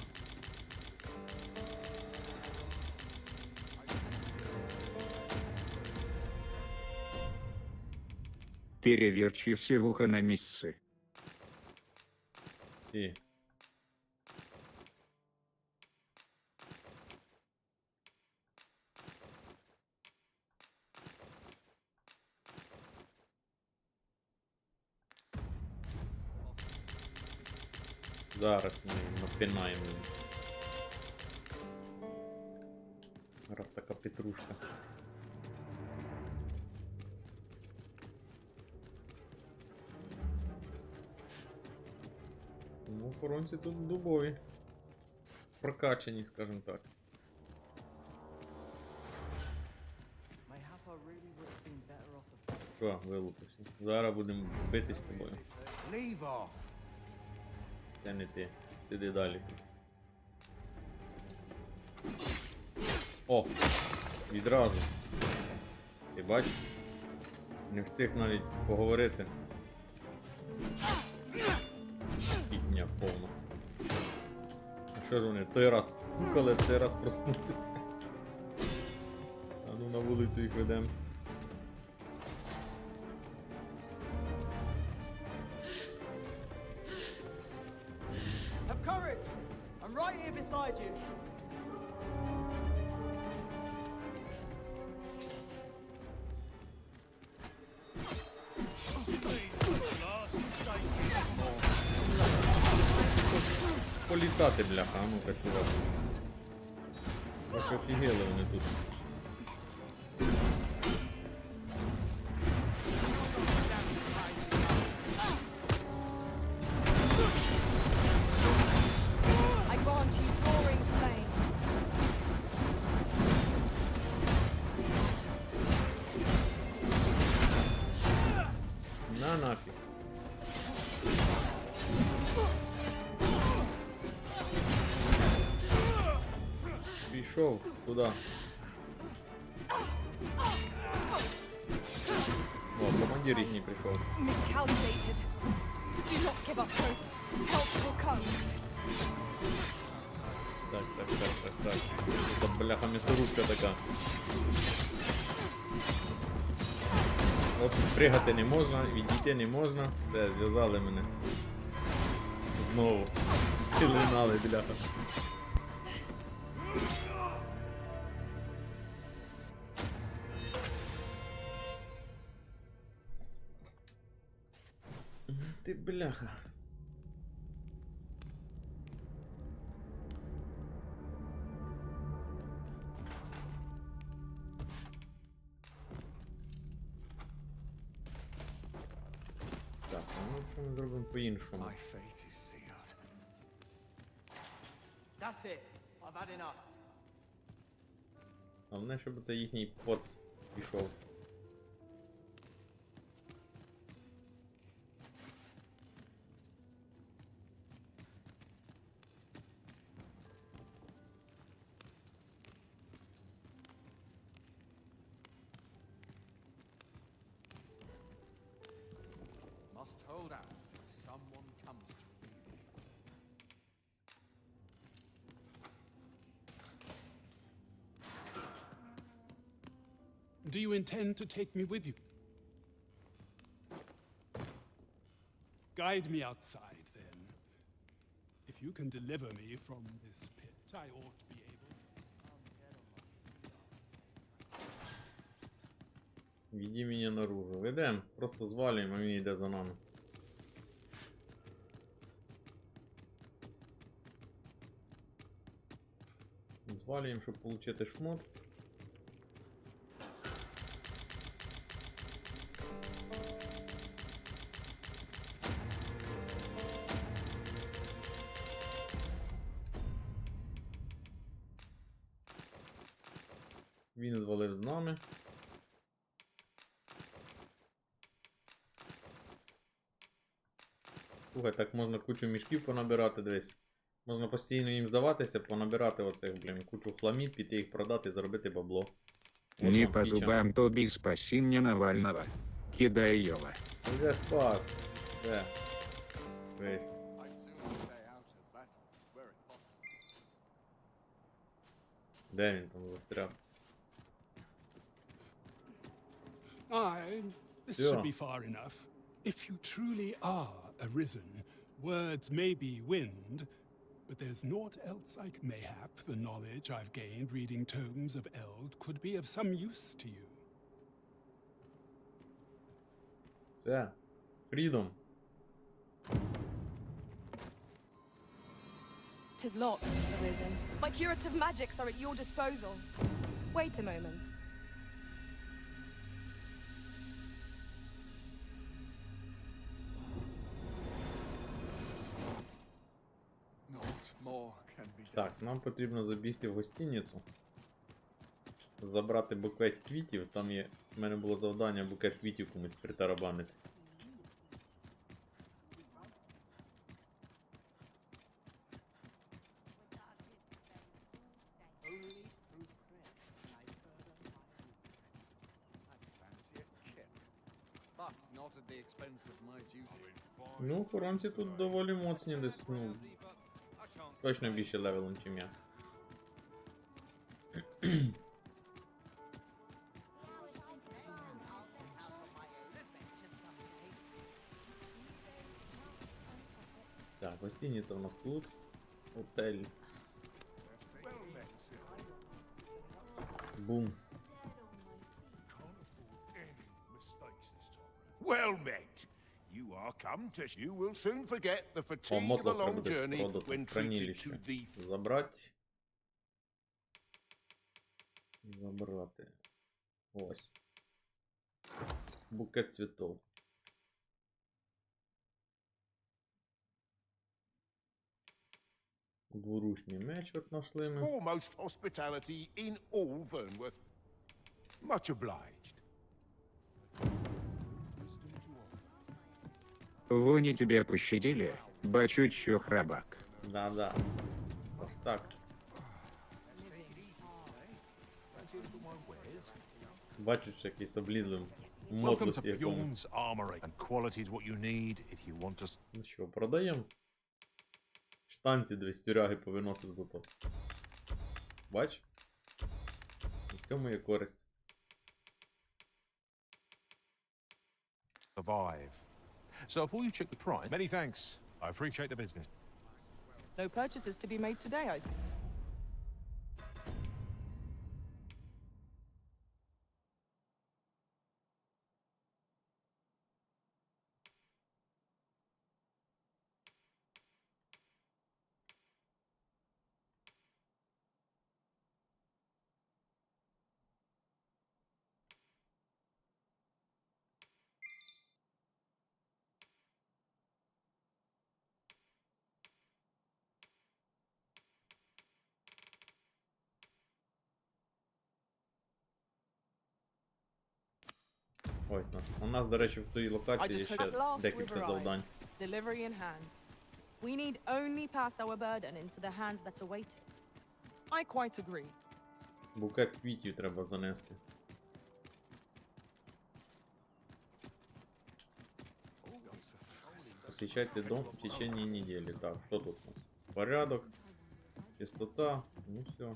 Переверчи все вуха на місце. Всі. Зараз ми напинаємо. Раз така петрушка. Ну, охоронці тут дубові. Прокачані, скажімо так. Що, вилупився. Зараз будемо битись з тобою. Це не ти. Сиди далі. О! Відразу. Ти бачиш? Не встиг навіть поговорити. Фігня повна. А що ж вони? Той раз кукали, той раз проснулися. А ну на вулицю їх ведемо. Have courage! I'm right here beside you! Політати, бляха, а ну-ка чувак. Трохи офігели вони тут. I grant you roaring flame. На нафіг. Пішов туди. О, командир їхній прийшов. Miscalculated. Do not give up hope. Help will come. Так. Це бляха м'ясорубка така. От пригати не можна, відійти не можна. Все, зв'язали мене. Знову. Спілинали, бляха. ти, бляха. Так, ну що ми зробимо по-іншому? My fate is sealed. That's it. I've had enough. Головне, щоб це їхній поц пішов. Must hold out till someone comes to me. Do you intend to take me with you? Guide me outside, then. If you can deliver me from this pit, I ought to be able. Веди мене наружу. Ведем, просто звалюємо, він йде за нами. Звалюємо, щоб отримати шмот. Він звалив з нами. Слухай, так можна кучу мішків понабирати, дивись. Можна постійно їм здаватися, понабирати оцих, блін, кучу хламід, піти їх продати і заробити бабло. От Не вам по фіча. зубам тобі спасіння Навального. Кидай його. Вже спас. Де? Весь. I'd sooner stay out of battle, were it possible. Де він там застряг? This Yeah. should be far enough. If you truly are arisen, words may be wind, but there's naught else mayhap the knowledge I've gained reading tomes of Eld could be of some use to you. Все. Freedom. Tis locked, Arisen. My curative magics are at your disposal. Wait a moment. Naught more can be done. Так, нам потрібно забігти в гостиницю. Забрати букет квітів. Там є. У мене було завдання букет квітів комусь притарабанити. Fancy a kip. But not at the expense of my duty. Ну, охоронці тут доволі моцні десь, ну, точно більше левелом, чим я. Так, гостиниця у нас тут. Отель. Бум. Well met. You are come to. You will soon forget the О, fatigue of a мотлох long буде journey продати. when treated to Хранилище. the. Забрать. Забрати. Ось. Букет цветов. Двуручний меч от нашли ми. Foremost hospitality in all Vernworth. Much obliged. Вони тебе пощадили, бачу, що храбак. Да-да. Ось так. Бачу, що якийсь облізлим Welcome to мотлості якомусь. Bjorn's Armory, and quality is what you need if you want to. Ну що, продаємо? Штанці 200 ряги повиносив зато. Бач? В цьому є користь. Survive. So before you check the price, many thanks. I appreciate the business. No purchases to be made today, I see. Ось нас. У нас, до речі, в тій I локації just ще hope at last we've декілька завдань. arrived. Delivery in hand. We need only pass our burden into the hands that await it. I quite agree. Букет квітів треба занести. Посещайте дом в течение недели. Так, що тут у нас? Порядок, чистота, ну все.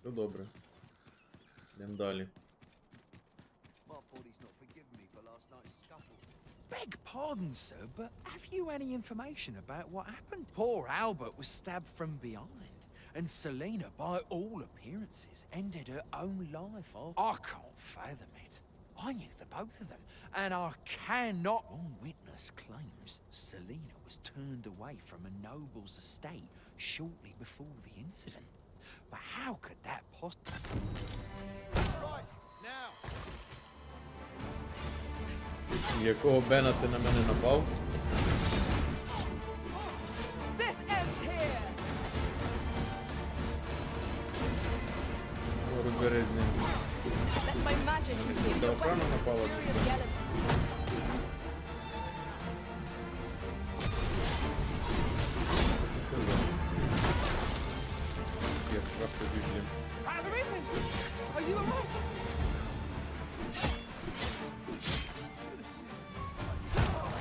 Все добре. Йдемо далі. Beg pardon, sir, but have you any information about what happened? Poor Albert was stabbed from behind, and Selena, by all appearances, ended her own life. I can't fathom it. I knew the both of them, and I cannot. One witness claims Selena was turned away from a noble's estate shortly before the incident. But how could that possibly... Right, now. Якого Бена ти на мене напав? This ends here! Розберись з ним. Let my magic reveal Це your охрана weapon, напала? fury of the elements. Я краще біжу. Arisen! Are you alright?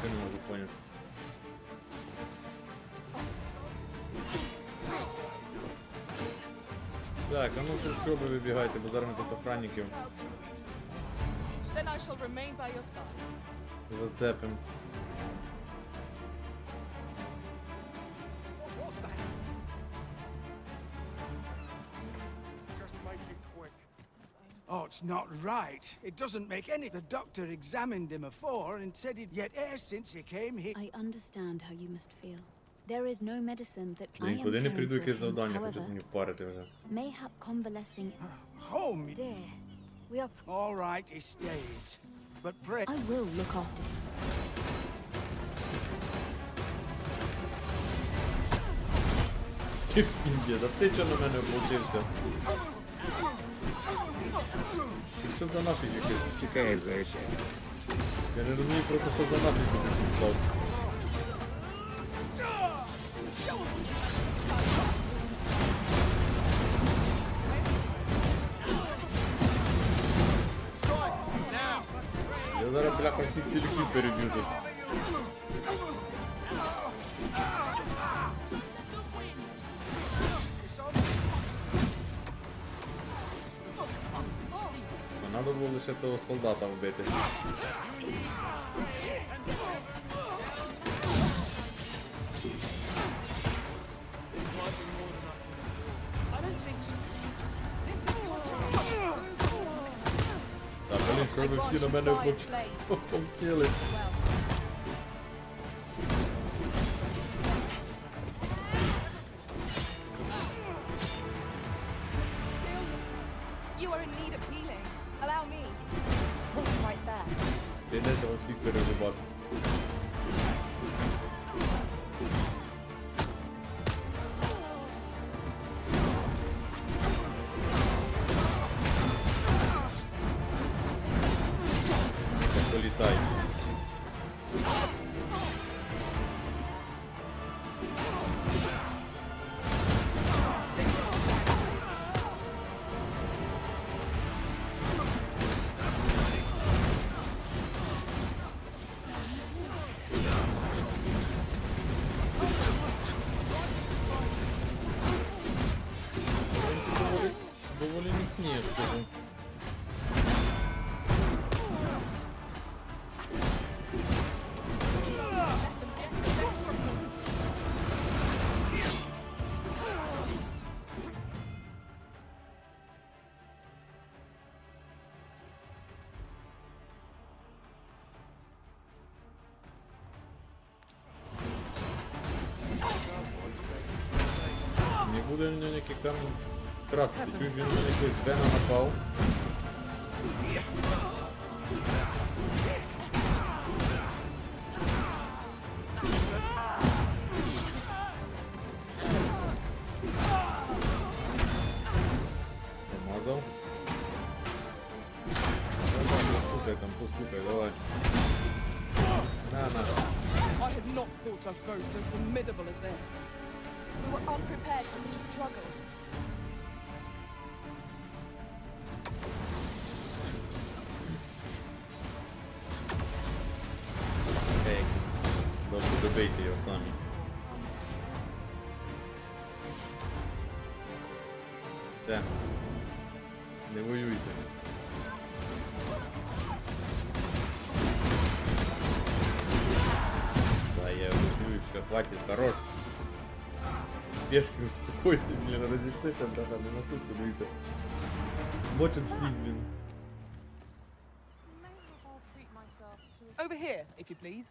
Я не можу поняти. Так, а ну тут щоб ви вибігайте, бо зараз ми тут охранників Then I shall remain by your side. зацепим. What's that? Just make it quick. Oh, it's not right. It doesn't make any... The doctor examined him afore and said he'd yet ere since he came here... I understand how you must feel. There is no medicine that I Блін, am куди не caring прийду, for якесь him. завдання, хочуть However, мені впарити вже. mayhap convalescing. Home! Dear, we are. All right, he stays. But pray... I will look after him. Ти Індія, ти чого на мене облучився? Ти що за нафіг якийсь? Чекай, Зося. Я не розумію просто, що за нафіг якийсь став. Я зараз, бляха, всіх сіліків переб'ю тут. Надо було лише того солдата вбити. Та, блін, що ви всі на мене повчились? You are in need of healing. Allow me. What's right there? Прийдеться вам всіх перерубати. Так, політай. Доволі міцні, я скажу. Не буде в нього ніякий камінь втратити, чуть він на якийсь Бена напав. Помазав. Слухай, там, постукай, давай. На. I had not thought a foe so formidable as this. We were unprepared for such a struggle. Окей, добре, добийте його самі. Все. Не воюйте. Да, я воюю, все, хватит, хорош. Пешки, успокойтесь, блін, розійшлися, да, не на шутку, дивіться. Мочить всіх, блін. Over here, if you please.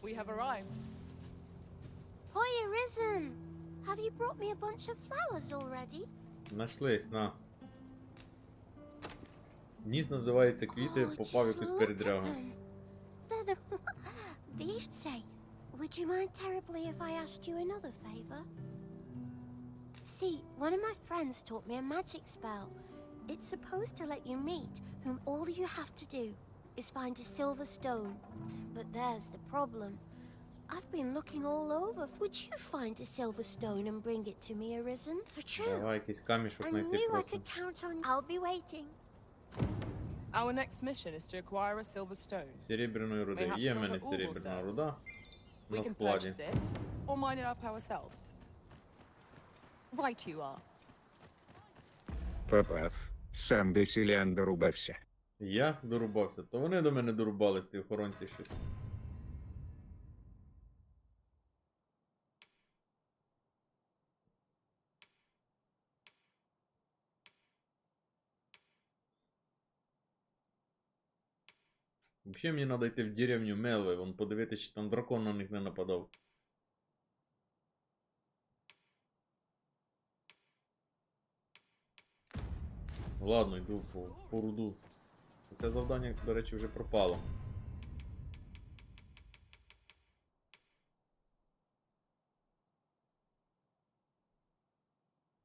We have arrived. Hiya, Risen! Have you brought me a bunch of flowers already? Нашлись, на. Ніс називається квіти, попав в якусь передрягу. These say, would you mind terribly if I asked you another favor? See, one of my friends taught me a magic spell. It's supposed to let you meet whom all you have to do is find a silver stone. But there's the problem. I've been looking all over. Would you find a silver stone and bring it to me, Arisen? For true. Давай якийсь камішок I знайти knew I просто. could count on. I'll be waiting. Our next mission is to acquire a silver stone. Серебряної руди. Є в мене серебряна руда We на can складі. purchase it or mine it up ourselves. Right you are. Попав. Сам до селян дорубався. Я дорубався, то вони до мене дорубались, ті охоронці щось. Взагалі мені треба йти в деревню Мелви, вон подивитися, чи там дракон на них не нападав. Ладно, йду по руду. Це завдання, до речі, вже пропало.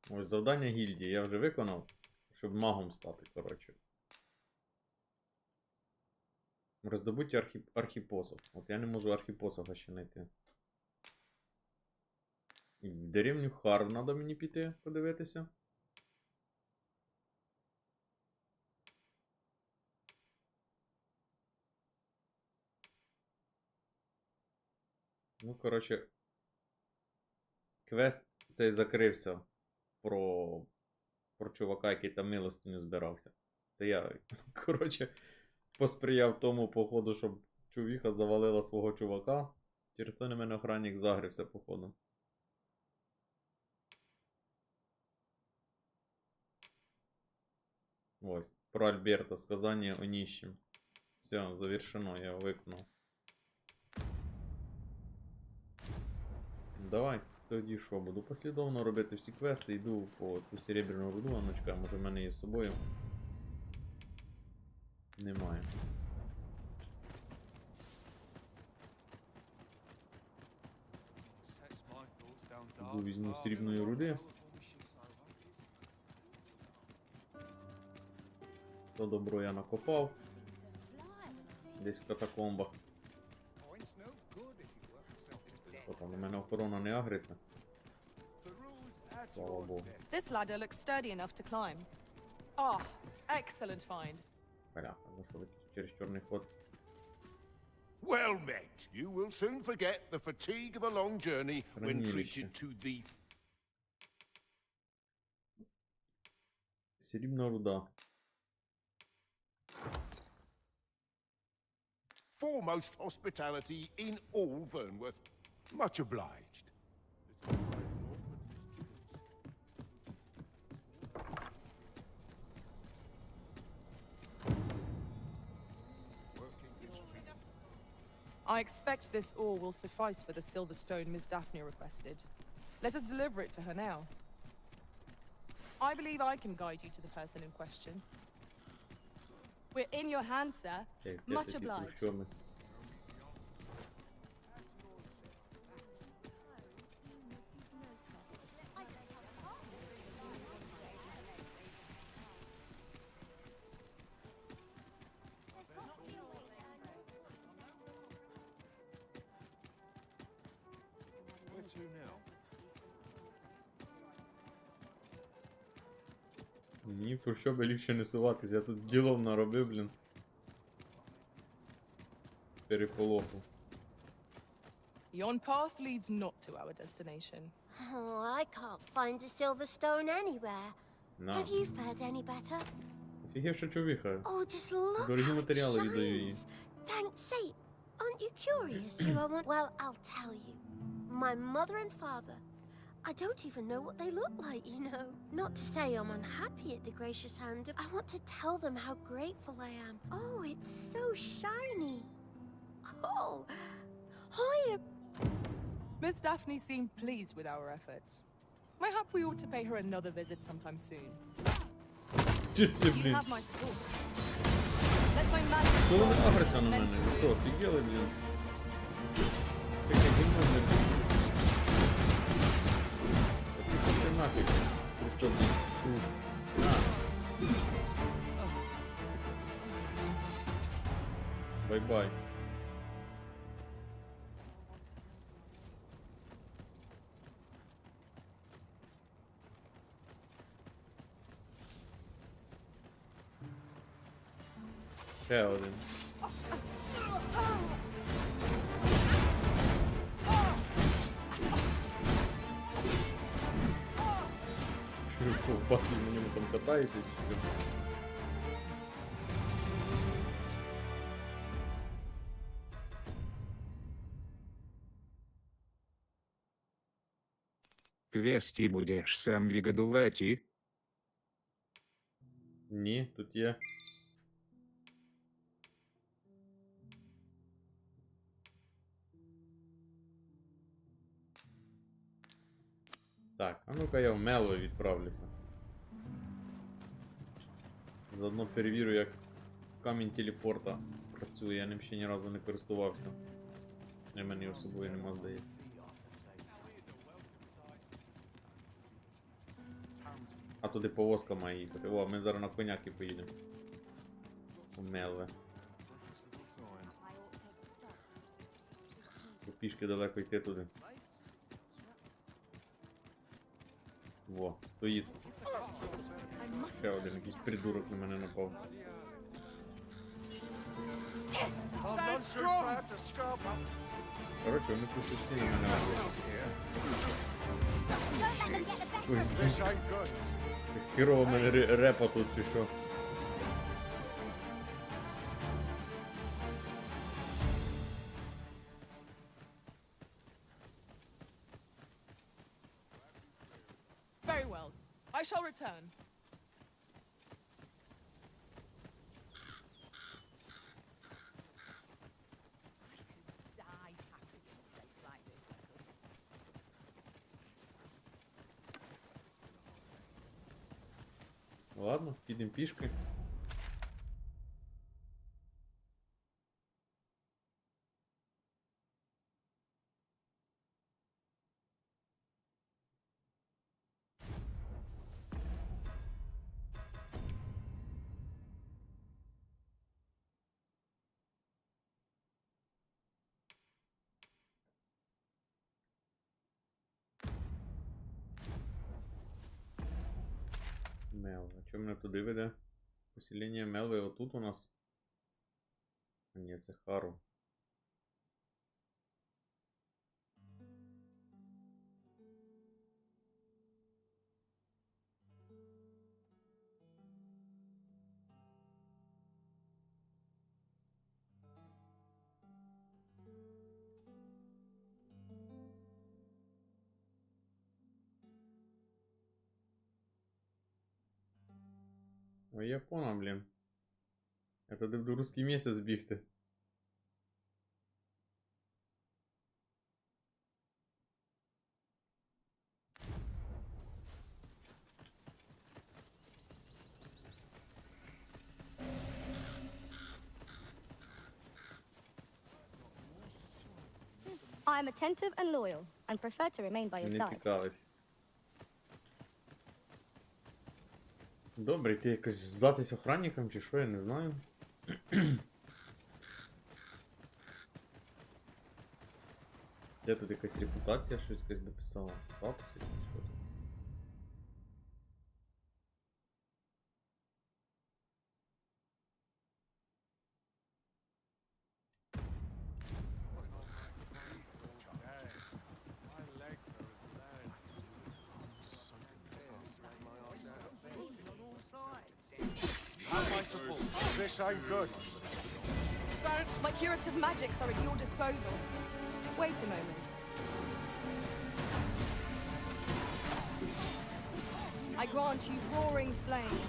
Ось завдання гільдії я вже виконав, щоб магом стати, коротше. Роздобуть архіпосох. От я не можу архіпосоха ще знайти. І в деревню Харв треба мені піти, подивитися. Ну, коротше, квест цей закрився про чувака, який там милостиню збирався. Це я, коротше, посприяв тому, походу, щоб чувіха завалила свого чувака. Через це на мене охранник загрився, походу. Ось, про Альберта, сказання о нищем. Все, завершено, я виконав. Давай, тоді що, буду послідовно робити всі квести, йду по ту серебряну руду, а ну чекай, може в мене є з собою. Немає. Йду візьму срібної руди. То добро я накопав. Десь в катакомбах. Що там, у мене охорона не агриться. Слава Богу. This ladder looks sturdy enough to climb. Ah, excellent find. Бляха, ну що ви через чорний ход. Well met. You will soon forget the fatigue of a long journey when treated to the... Срібна руда. Foremost hospitality in all Vernworth. Much obliged. I expect this ore will suffice for the silver stone Miss Daphne requested. Let us deliver it to her now. I believe I can guide you to the person in question. We're in your hands, sir. Much obliged. Ні, про що би ліпше не суватись, я тут ділом наробив, блін. Переполоху. Yon path leads not to our destination. Oh, I can't find a silver stone anywhere. На. Have you fared any better? Офігевша човіха. Oh, just look Дорогі how it матеріали віддаю їй. shines. Thanks, say, aren't you curious who I want? Well, I'll tell you. My mother and father. I don't even know what they look like, you know. Not to say I'm unhappy at the gracious hand of... I want to tell them how grateful I am. Oh, it's so shiny. Oh, hiya. Miss Daphne seemed pleased with our efforts. Mayhap we ought to pay her another visit sometime soon. You have my support. Let my magic... Що вони агриться на мене? Ви що, офігели, блін? Таке гімно не буде. Ти нафіг. Ти що, блін? На. Бай-бай. Ще один. Бачив, на ньому там катається. Квести будешь сам вигодовать и... Ні, тут є. Так, а ну-ка я в Мело відправлюся. Заодно перевірю, як камінь телепорта працює, я ним ще ні разу не користувався. І в мене особою нема, здається. А туди повозка має їхати. О, ми зараз на коняки поїдемо. У Мелве. Пішки далеко йти туди. Во, стоїть. Ще один якийсь придурок на мене напав. Коротше, вони тут всі на мене напали. Ось хірово мене репа тут пішов. Very well. I shall return. Die happy in a place like this, I could. Ладно, підемо пішки. Мелве. Чому мене туди веде? Поселення Мелве отут у нас? А ні, це Хару. Ой, я понял, блін. Я туди буду русський місяць бігти. I am attentive and loyal, and prefer to remain by your Не side. цікавить. Добре, ти якось здатись охранникам чи що, я не знаю. Де тут якась репутація, щось якась дописала? Статус? Що тут? This ain't good. My curative magics are at your disposal. Wait a moment. I grant you roaring flame.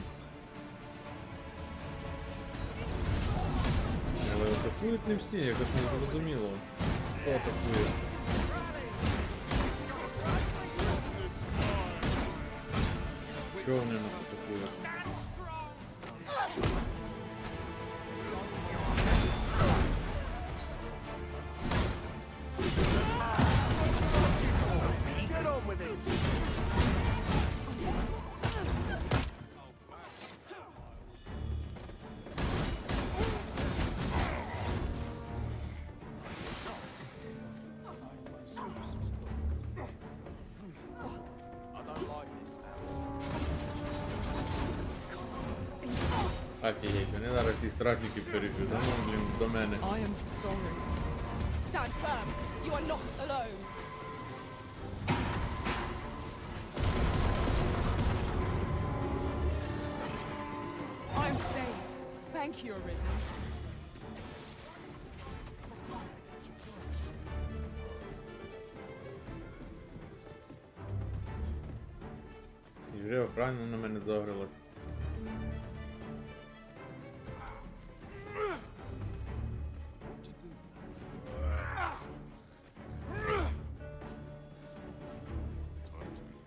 Але атакують не всі, якось не зрозуміло. Хто атакує? Чого вони нас атакують? Get on with it. Офігеть, вони зараз всі стражники перейдуть. Ну, блін, до мене. I am sorry. Stand firm. You are not alone. I'm saved. Thank you, Arisen. І вже охрана на мене загрилась.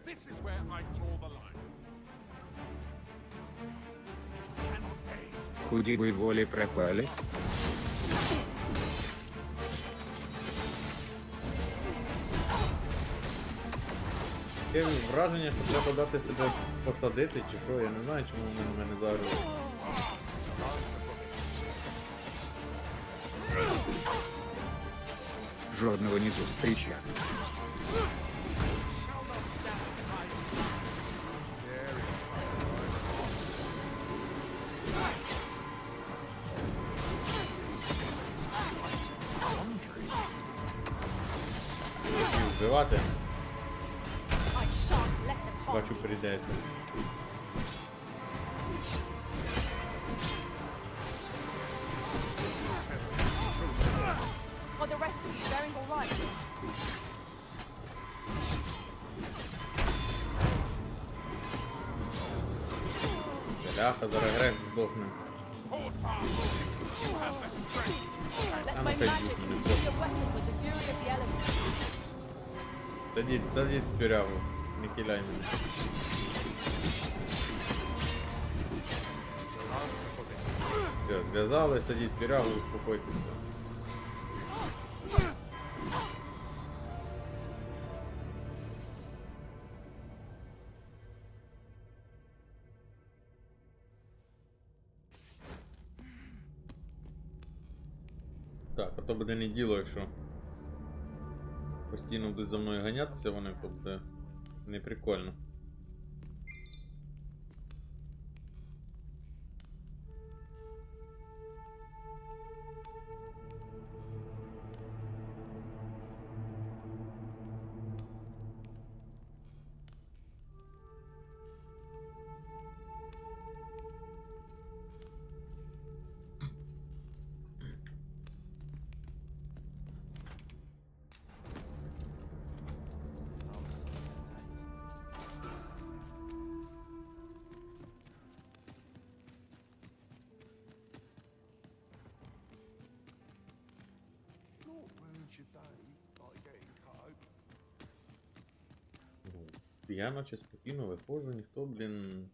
This is where I draw the line. This cannot be. Куди бы воли пропали? Таке враження, що треба дати себе посадити, чи що, я не знаю, чому вони на мене загрились. Жодного не зустрічав. І вбивати, I shan't let them harm бачу, you. прийдеться. Are the rest of you bearing all right? Бляха, зараз грех здохне. Let I'm my afraid magic you can be a weapon with the fury of the elements. Садіть, садіть в тюрягу, не кидай мене. Все, зв'язали, садіть в тюрягу, успокойтеся. Так, а то буде не діло, якщо постійно будуть за мною ганятися вони, то буде не прикольно. Я наче спокійно виходжу, ніхто, блін...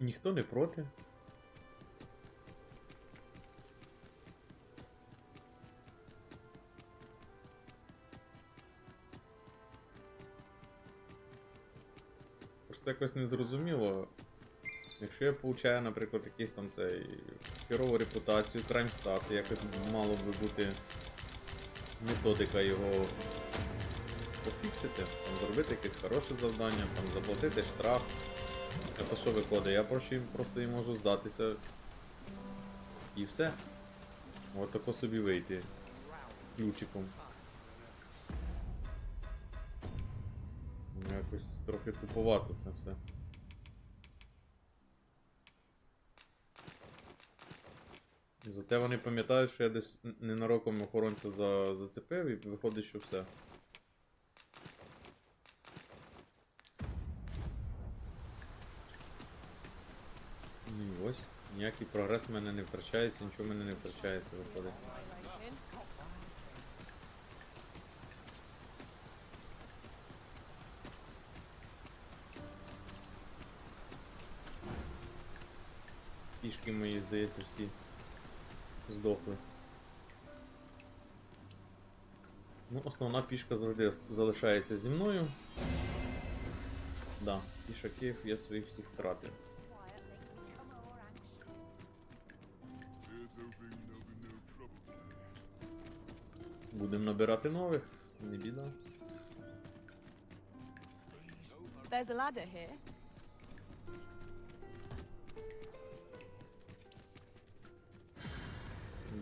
Ніхто не проти. Просто якось незрозуміло. Якщо я получаю, наприклад, якийсь там цей херову репутацію, краймстат, якось мало би бути методика його пофіксити, там зробити якесь хороше завдання, там заплатити штраф. А то що виходить? Я просто їм можу здатися. І все. От тако собі вийти. Ключиком. Якось трохи туповато це все. Зате вони пам'ятають, що я десь ненароком охоронця зацепив і виходить, що все. Ну і ось. Ніякий прогрес в мене не втрачається, нічого в мене не втрачається, виходить. Пішки мої, здається, всі здохли. Ну, основна пішка завжди залишається зі мною. Да, пішаків я своїх всіх втратив. Будемо набирати нових, не біда. There's a ladder here.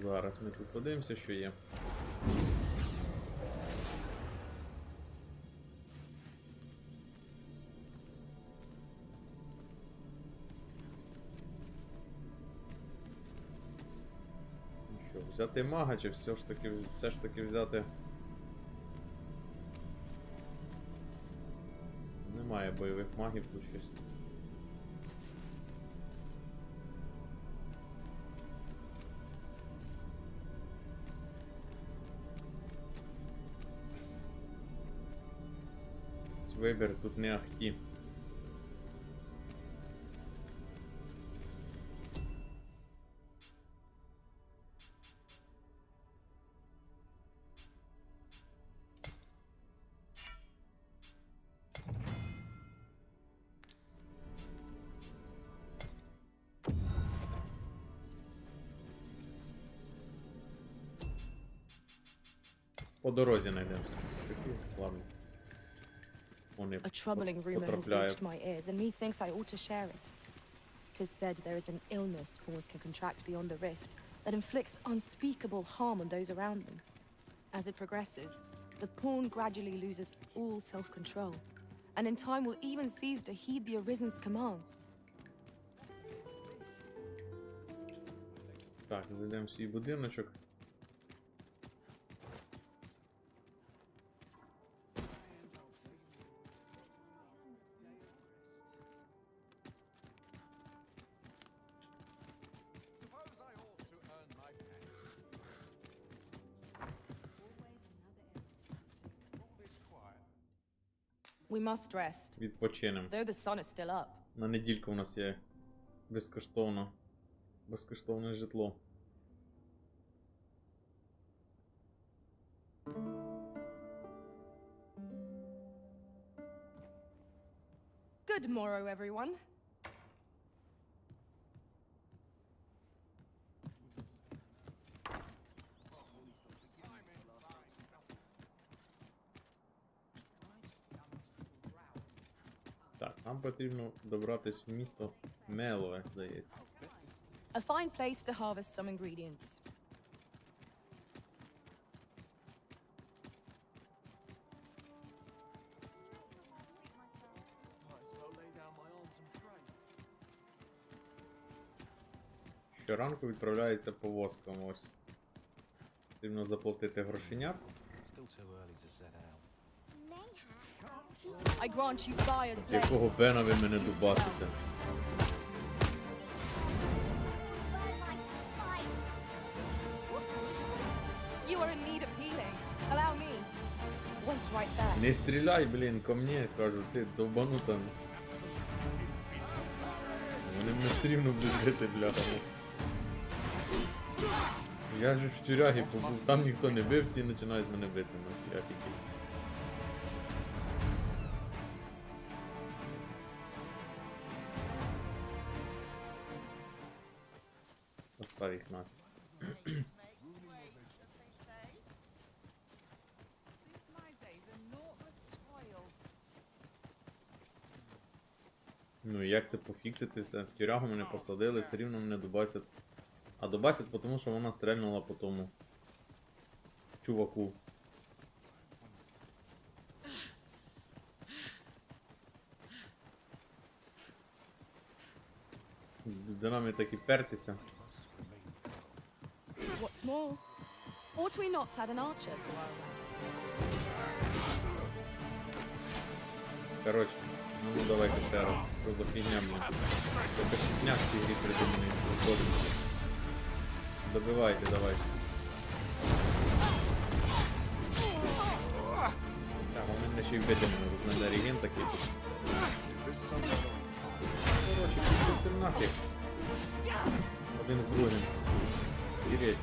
Зараз ми тут подивимося, що є. Ну що, взяти мага, чи все ж таки взяти... Немає бойових магів тут щось. Вибір тут не ахті. По дорозі знайдемося. Ладно. A troubling rumor has reached my ears, and methinks I ought to share it. 'Tis said there is an illness pawns can contract beyond the rift that inflicts unspeakable harm on those around them. As it progresses, the pawn gradually loses all self-control, and in time will even cease to heed the Arisen's commands. Так, зайдемо в свій будиночок. We must rest, Відпочинемо. though the sun is still up. На недільку у нас є безкоштовне житло. Good morrow, everyone. Так, нам потрібно добратись в місто Мелове, здається. A fine place to harvest some ingredients. Щоранку відправляється повозка, ось. Потрібно заплатити грошенят. I grant you fire's blaze. Якого бена ви мене дубасите? You are in need of healing. Allow me. Wait right there. Не стріляй, блін, ко мені, кажу, ти довбанута. Вони мене все рівно будуть бити, бляха. Я ж в тюрягі побув, там ніхто не бив, ці починають мене бити, ну, я тільки. Остав їх на. Ну і як це пофіксити все? В тюрягу мене посадили, все рівно мене дубасять. А дубасять, тому що вона стрельнула по тому чуваку. За нами таки пертися. What's more, ought we not add an archer to our ranks? Коротше, ну давайте ще раз. Що за фігня мені? Це фігня в цій грі придуманий. Добивайте, давайте. Так, у мене ще й вбити мене. Тут мене реген такий тут. Коротше, пішли нафіг. Один з другим. Дивіть.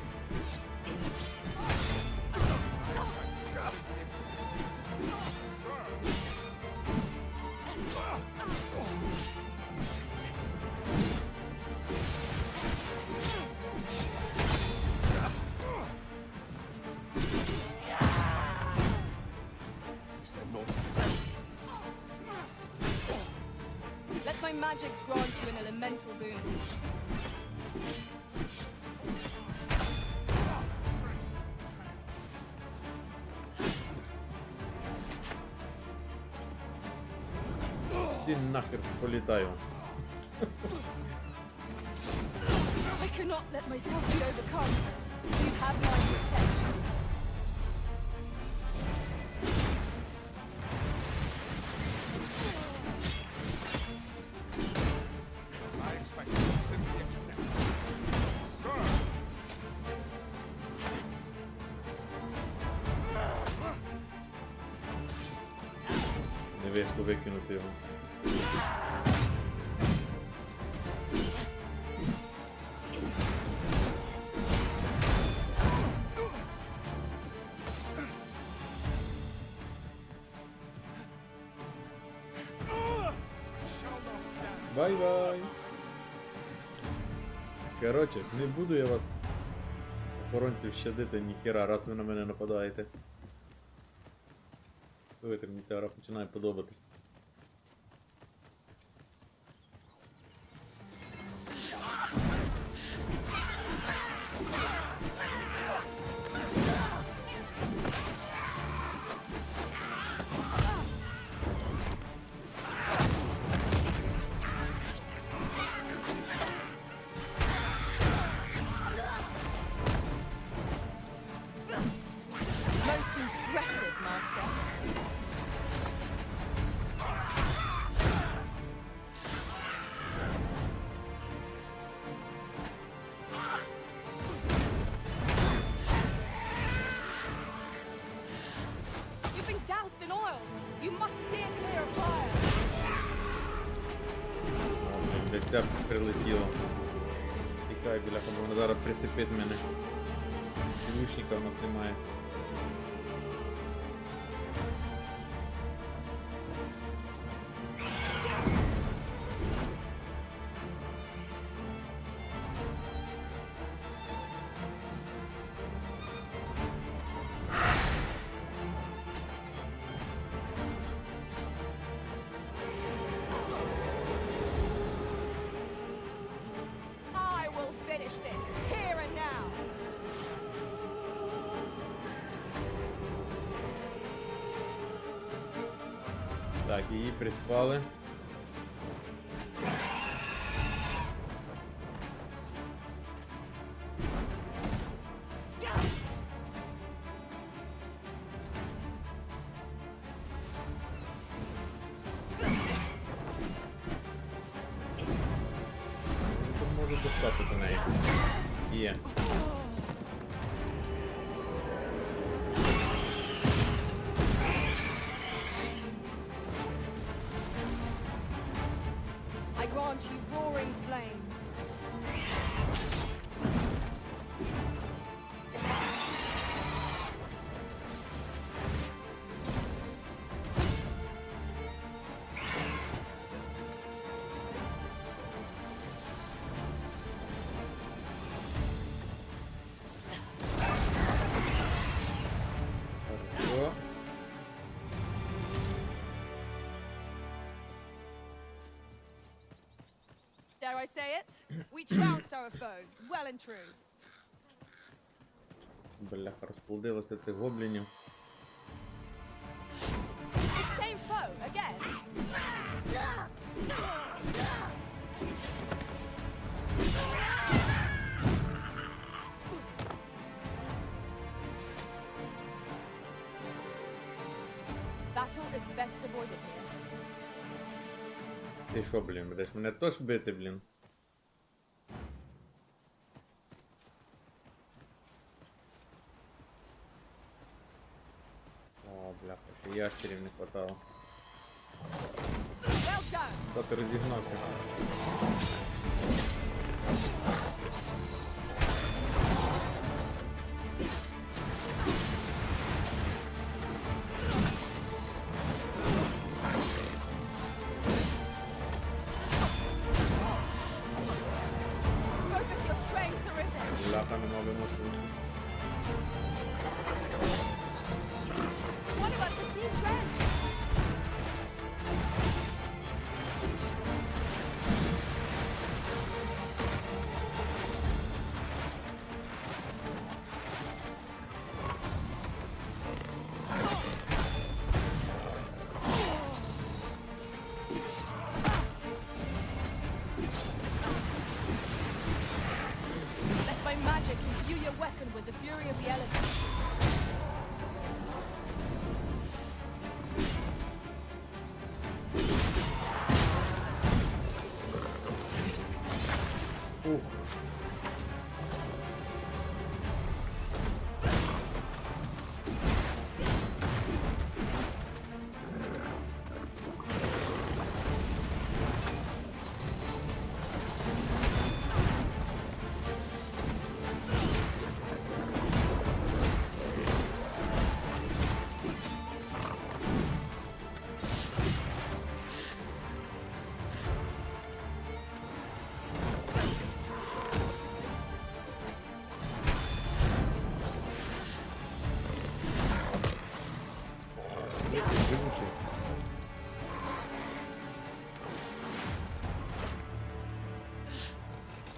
Let my magics grant you an elemental boon. Іди нахер, політаю. I cannot let myself be overcome. You have my protection. I expect you to simply accept. Sir! Не вийшло викинути його. Бай-бай! Коротше, не буду я вас, охоронців, щадити ніхіра, раз ви на мене нападаєте. Слухайте, мені ця гра починає подобатись. Most impressive, Master. You've been doused in oil. You must steer clear of fire. Десь ця прилетіло. Тікай, бляха, бо вона зараз присипить мене. Лучника у нас немає. I will finish this here and now. Так, її приспали. Тут можу достати до неї. Є. I grant you roaring flame. Хорошо. Dare I say it? We trounced our foe, well and true. Бляха, розплодилося цих гоблінів. The same foe again. Battle is best avoided here. Ти що, блін, будеш мене теж бити, блін? О, бляха, ще ящерів не хватало. Та ти розігнався. Focus your strength, Arisen. Бляха, нема вимогливості. One of us is being drenched. Let my magic imbue your weapon with the fury of the elements.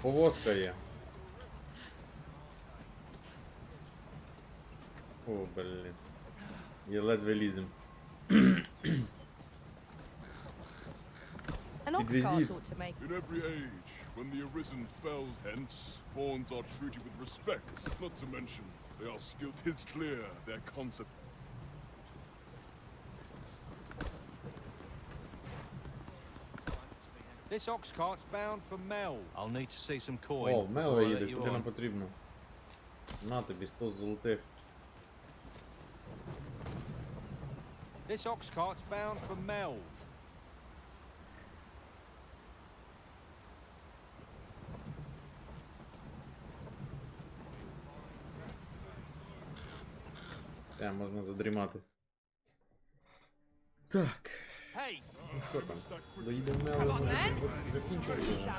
Повозка є. О, блін. Я ледве лізем. An ox cart ought to make. In every age, when the arisen fells hence, pawns are treated with respect, not to mention they are skilled. 'Tis clear their concept. This ox cart's bound for Mel. I'll need to see some coin. О, Мело before I їде, let you куди нам on. потрібно. На тобі 100 золотих. This ox cart's bound for Melv. Все, можна задрімати. Так. Hey, Ну що там? Доїдемо Мело, може закінчувати вже.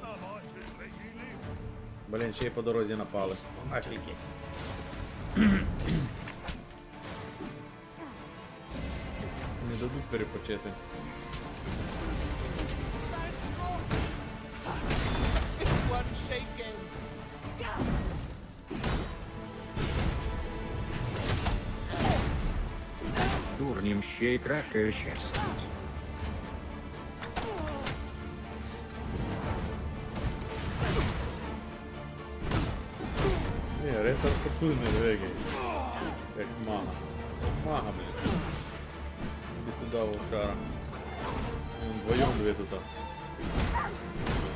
Блін, ще й по дорозі напали. Офігеть. Не дадуть перепочити. Дурнем ще й краткое щастить. Ні, рецепт потужний двигай. Як мага. Мага, блін. Іди сюди, вовчара. Ми вдвоєм дві тут.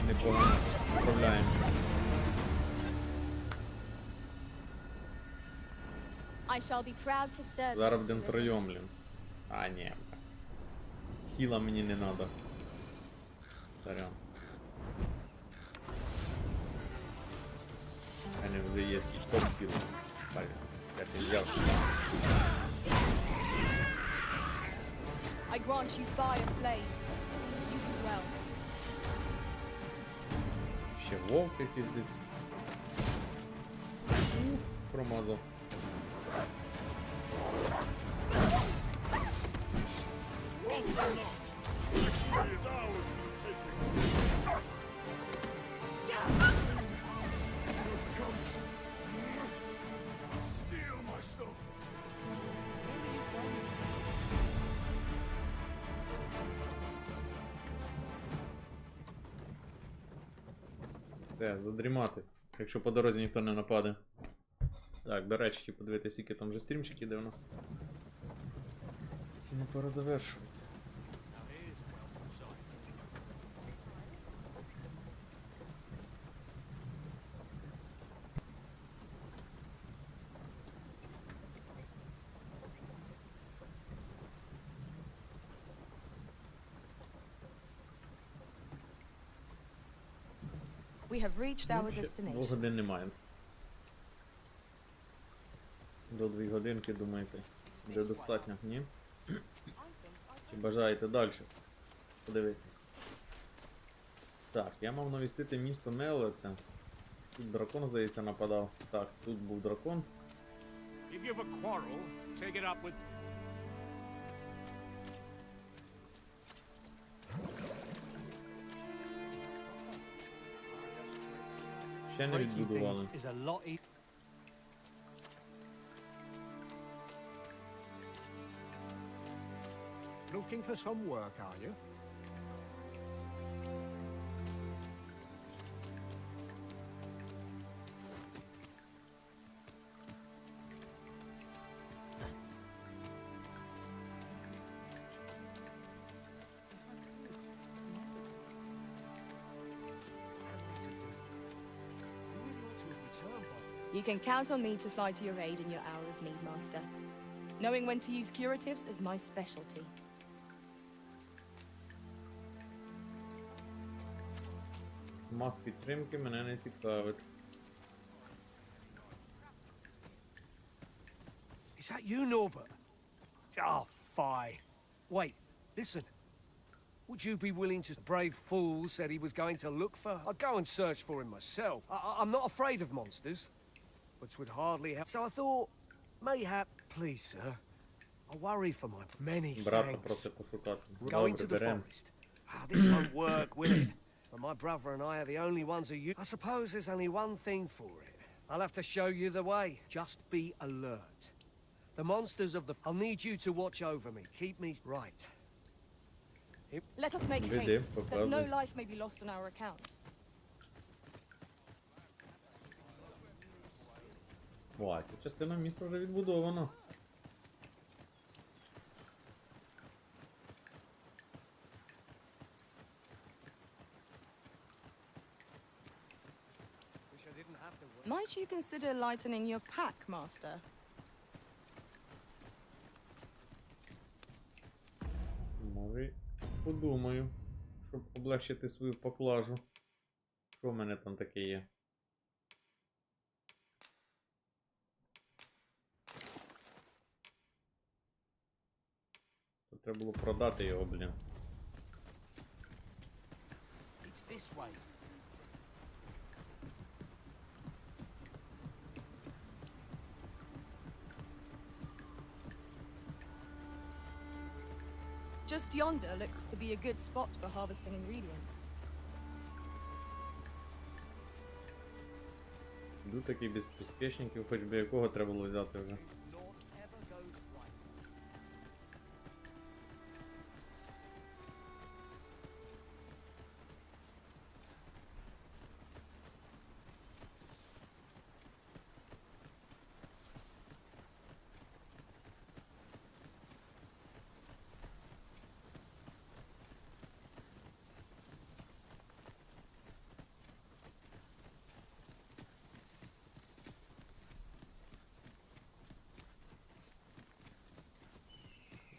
Непогано справляємося. I shall be proud to serve. Зараз будемо втроєм, блін. А, ні. Хіла мені не надо. Сорян. А не вже є топ хіла. Блін, я ти взяв сюди. I grant you fire's blaze. Use it well. Ще вовк якийсь десь. Промазав. Все, задрімати, якщо по дорозі ніхто не нападе. Так, до речі, подивитися, скільки там вже стрімчик іде у нас. Ну, пора завершувати. We have reached our Ще destination. 2 годин немає. До 2 годинки, думаєте, буде достатньо, ні? Чи бажаєте далі подивитись? Так, я мав навістити місто Мелоця. Тут дракон, здається, нападав. Так, тут був дракон. If you have a quarrel, take it up with... Ще не відбудували. is a lot easier. Looking for some work, are you? You can count on me to fly to your aid in your hour of need, Master. Knowing when to use curatives is my specialty. Мах підтримки мене не цікавить. Is that you, Norbert? Oh, fie. Wait, listen. Would you be willing to... Brave fool said he was going to look for... I'd go and search for him myself. I'm not afraid of monsters, but 'twould hardly help. So I thought, mayhap... Please, sir. I worry for my many Брата thanks. просить пошукати. Go into Добре, the берем. forest. This won't work, will it? But my brother and I are the only ones who use... I suppose there's only one thing for it. I'll have to show you the way. Just be alert. The monsters of the... I'll need you to watch over me. Keep me... Right. Let us make Веди, haste, that no показуй. life may be lost on our account. Ой, ця частина міста вже відбудована. Might you consider lightening your pack, Master? Може, подумаю, щоб облегчити свою поклажу. Що в мене там таке є? То треба було продати його, блін. It's this way. Just yonder looks to be a good spot for harvesting ingredients. Йду такий без приспішників, хоч би якого треба було взяти вже.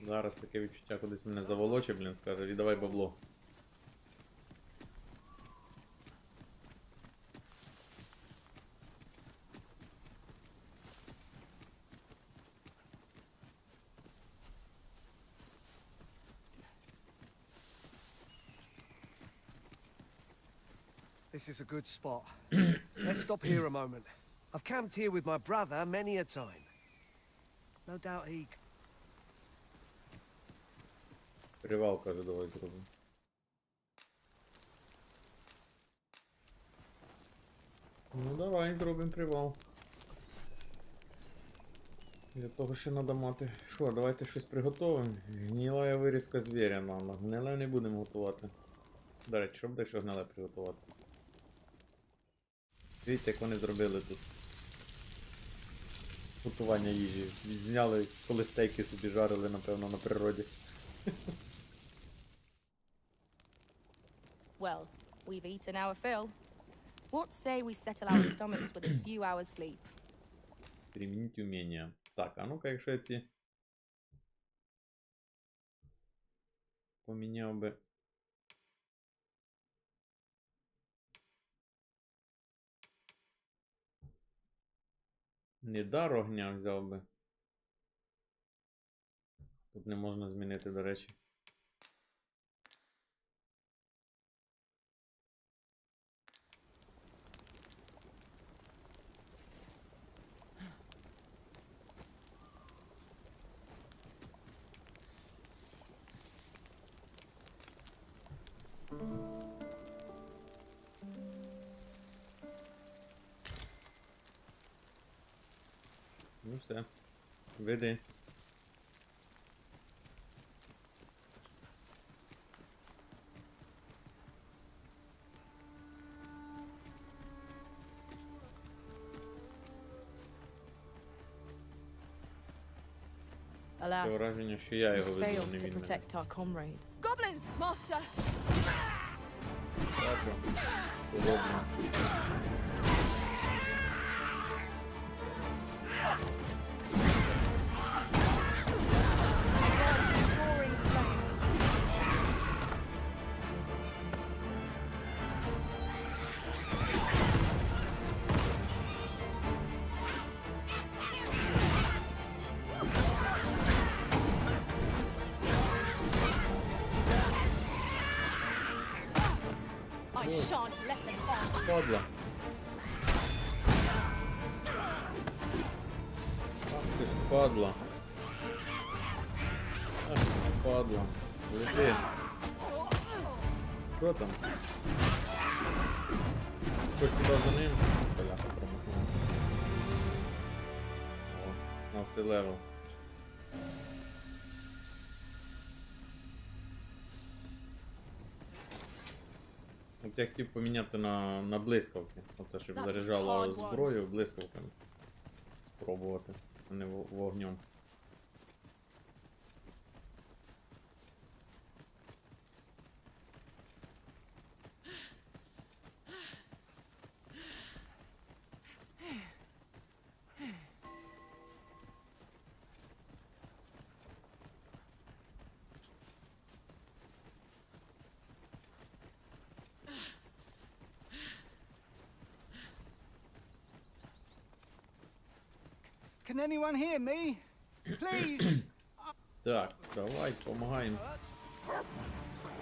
Зараз таке відчуття кудись мене заволоче, блін, скаже, віддавай бабло. This is a good spot. Let's stop here a moment. I've camped here with my brother many a time. No doubt he... Привал, каже, давай зробимо. Ну давай, зробимо привал. Для того ще треба мати. Що, давайте щось приготуємо. Гнила вирізка звіря нам. Гниле не будемо готувати. До речі, щоб дещо гниле приготувати. Дивіться, як вони зробили тут. готування їжі. Відзняли, коли стейки собі жарили, напевно, на природі. Well, we've eaten our fill. What say we settle our stomachs with a few hours sleep? Примініть уміння. Так, а ну-ка, якщо я ці поміняв би. Не дар огня взяв би. Тут не можна змінити, до речі. Ну все. Веди. Alas, Таке враження, що я його we веду, failed не to він мене. protect our comrade. Goblins, master! Ладно. Подобно. I shan't let them fall. Падла. Ах ти ж падла. Ах ти ж падла. Лети. Що там? Хоч туди за ним. Поляха промахнув. О, 16 левел. От я хотів поміняти на блискавки. Оце, щоб заряджало зброю блискавками. Спробувати, а не вогнем. Can anyone hear me? Please! Так, давай, помагаємо.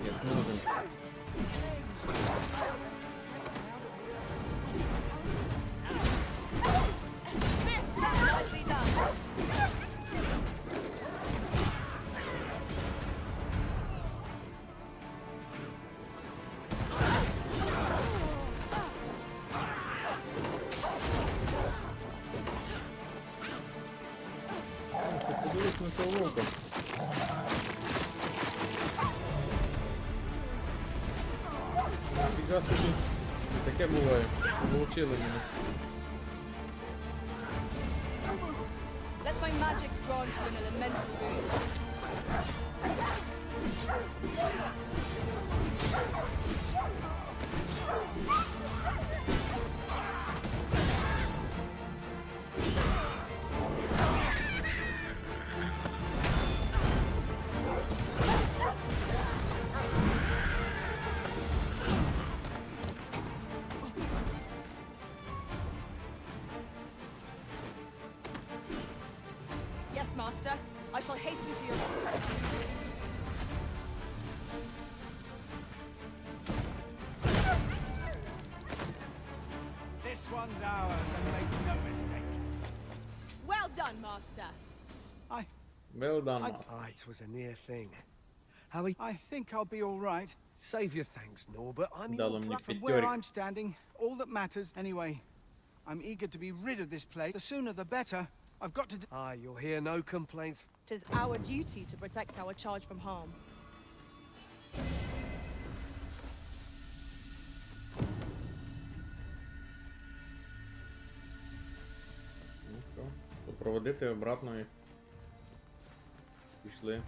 Як можемо. Nicely done. Подивись на цього вовка. Фіга собі. Таке буває. Влучили мене. Let my magics grant you an elemental boon. Yes, master. I shall hasten to your... This one's ours, and make no mistake. Well done, master. Well done, Ah, master. it was a near thing. Howie, I think I'll be all right. save your thanks, Norbert. I'm Дало your мені brother. From where п'ятьорик. I'm standing, all that matters anyway. I'm eager to be rid of this place. The sooner the better. I've got to do... Ah, you'll hear no complaints. It is our duty to protect our charge from harm. Ну що, тут проводити обратно і пішли.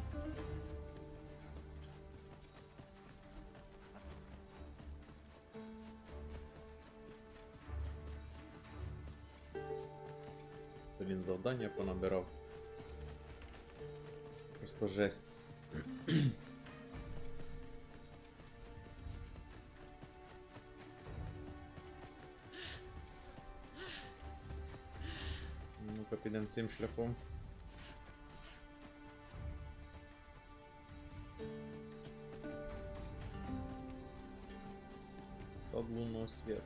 Блін, завдання понабирав. Просто жесть. Ну-ка, підемо цим шляхом. Сад лунного света.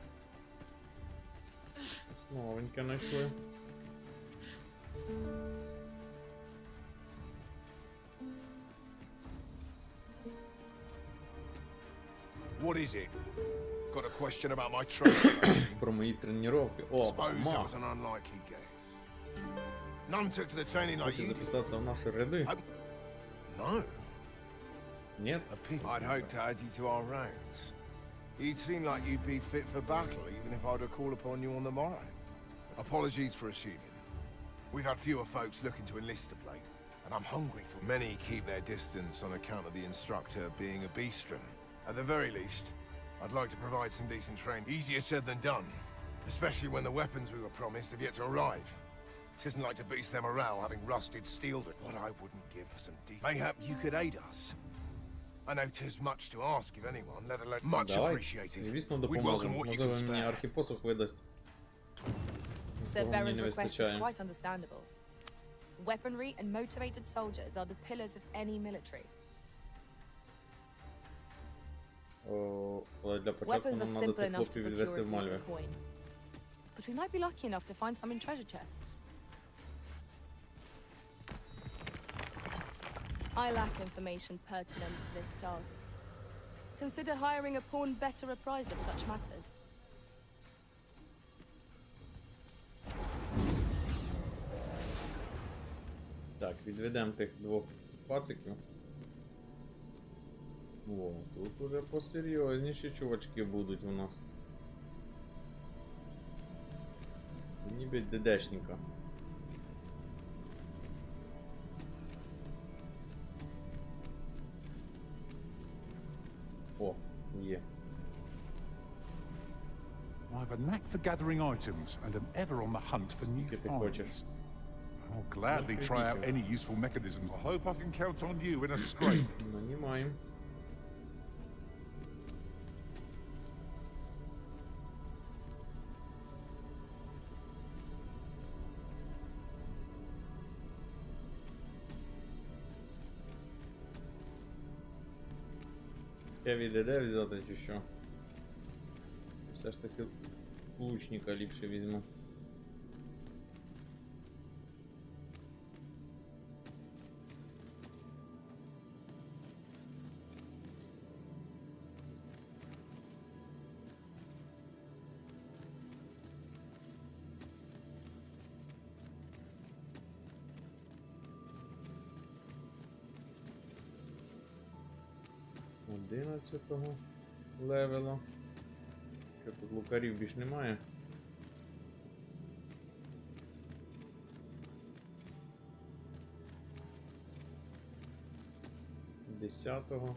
Новеньке знайшли. What is it? Got a question about my training? Про мої тренування. О, Suppose that ма. was an unlikely guess. None took to the training like Хочете you did. записатися в наші ряди? No. Нет? I'd hoped to add you to our ranks. You'd seem like you'd be fit for battle, even if I were to call upon you on the morrow. Apologies for assuming. We've had fewer folks looking to enlist of late, and I'm hungry for many keep their distance on account of the instructor being a beastren. At the very least, I'd like to provide some decent training. Easier said than done, especially when the weapons we were promised have yet to arrive. Tisn't like to boost their morale having rusted steel. What I wouldn't give for some deep. Mayhap you could aid us. I know 'tis much to ask of anyone, let alone much Давай. appreciated. Звісно, We'd welcome допоможемо. what you Можливо, can мені spare. архіпосох видасть. Sir Якого мені Berre's не request is вистачає. quite understandable. Weaponry and motivated soldiers are the pillars of any military. О, але для початку Weapons are нам треба simple цих enough to хлопців procure відвести if в we Мальві. can coin. But we might be lucky enough to find some in treasure chests. I lack information pertinent to this task. Consider hiring a pawn better apprised of such matters. Так, відведемо тих двох пациків. О, тут уже посерйозніші чувачки будуть у нас. Ніби ДДшника. О, є. I have a knack for gathering items and am ever on the hunt for new finds. I'll gladly try out any useful mechanism. I hope I can count on you in a scrape. Нанімаємо. Хеві ДД взяти чи що? Все ж таки лучника ліпше візьму. Одинадцятого левела. Що тут лукарів більш немає? Десятого.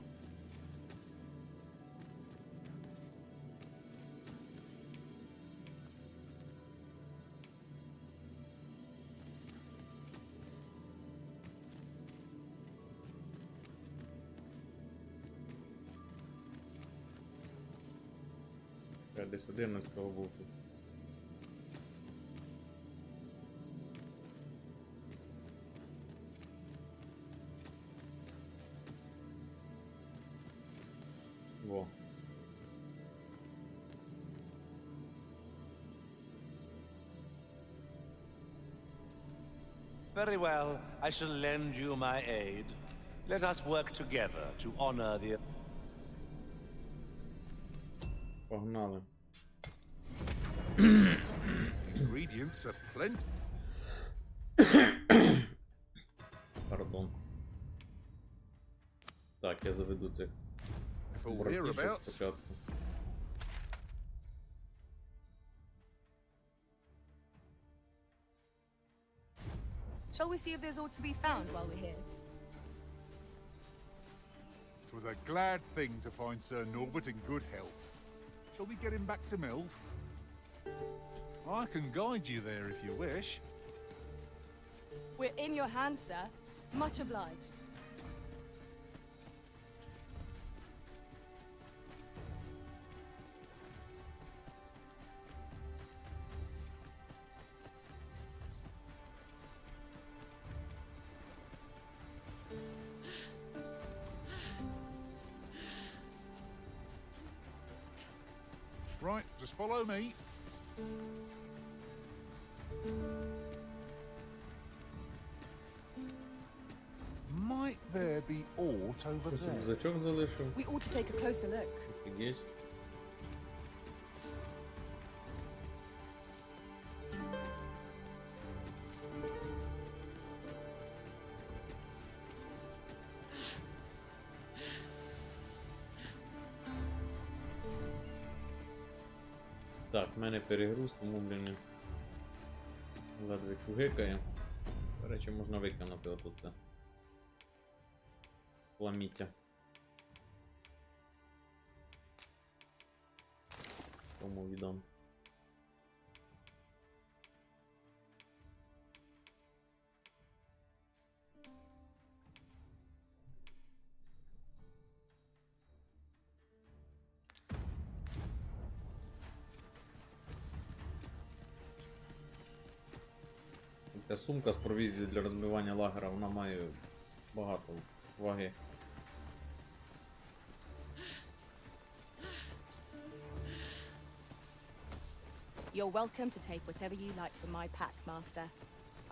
Десь 11-го був тут. Во. Very well, I shall lend you my aid. Let us work together to honor the... Погнали. Ingredients are plenty. Пардон. Так, я заведу цих братішок hereabouts. спочатку. Shall we see if there's aught to be found while we're here? 'Twas a glad thing to find Sir Norbert in good health. Shall we get him back to Melve? I can guide you there if you wish. We're in your hands, sir. Much obliged. Right, just follow me. Might there be aught over Ось there? рюкзачок залишив. We ought to take a closer look. Офігеть. Так, в мене перегруз, тому, блін, ледве чугикає. До речі, можна викинути отут це пламіття. Кому віддам. Ця сумка з провізією для розбивання лагера, вона має багато ваги. You're welcome to take whatever you like from my pack, Master.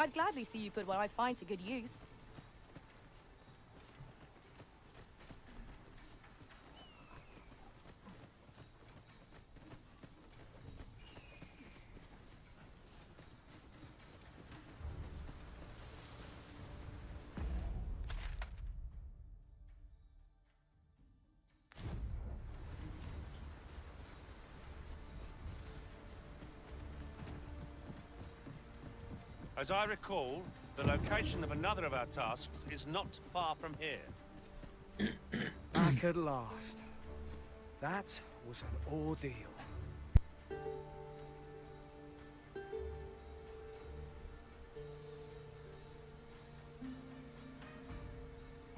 I'd gladly see you put what I find to good use. As I recall, the location of another of our tasks is not far from here. Back at last. That was an ordeal.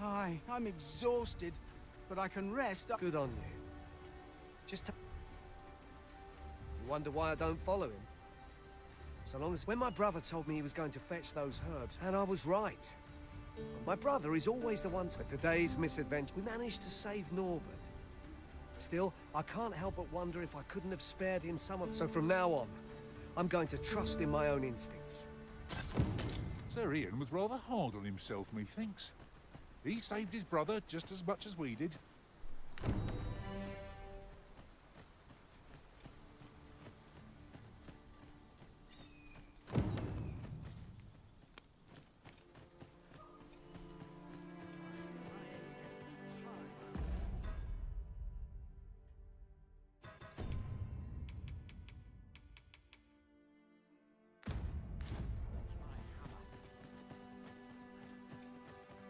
Aye, I'm exhausted, but I can rest. Good on you. Just you wonder why I don't follow him? So long as when my brother told me he was going to fetch those herbs, and I was right. But my brother is always the one to today's misadventure. We managed to save Norbert. Still, I can't help but wonder if I couldn't have spared him some of. So from now on, I'm going to trust in my own instincts. Sir Ian was rather hard on himself, methinks. He saved his brother just as much as we did.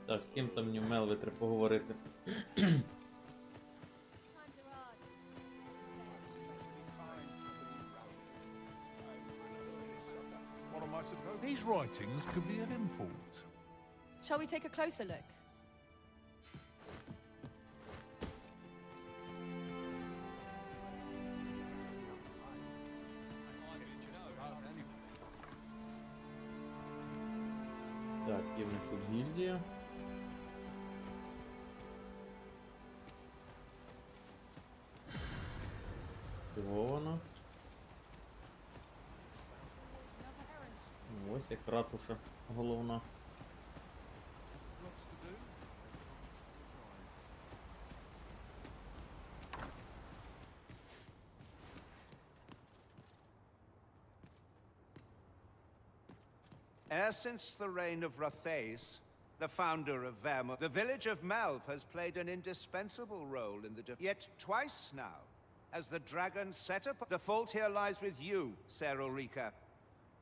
Так, з ким там мені в Мелві треба поговорити? These writings could be of import. Shall we take a closer look? Так, є в них тут гільдія. Активована. Ось як ратуша головна. Ever since the reign of Rathace, the founder of Vermont, the village of Melve has played an indispensable role in the yet twice now, as the dragon set up. The fault here lies with you, Ser Ulrika.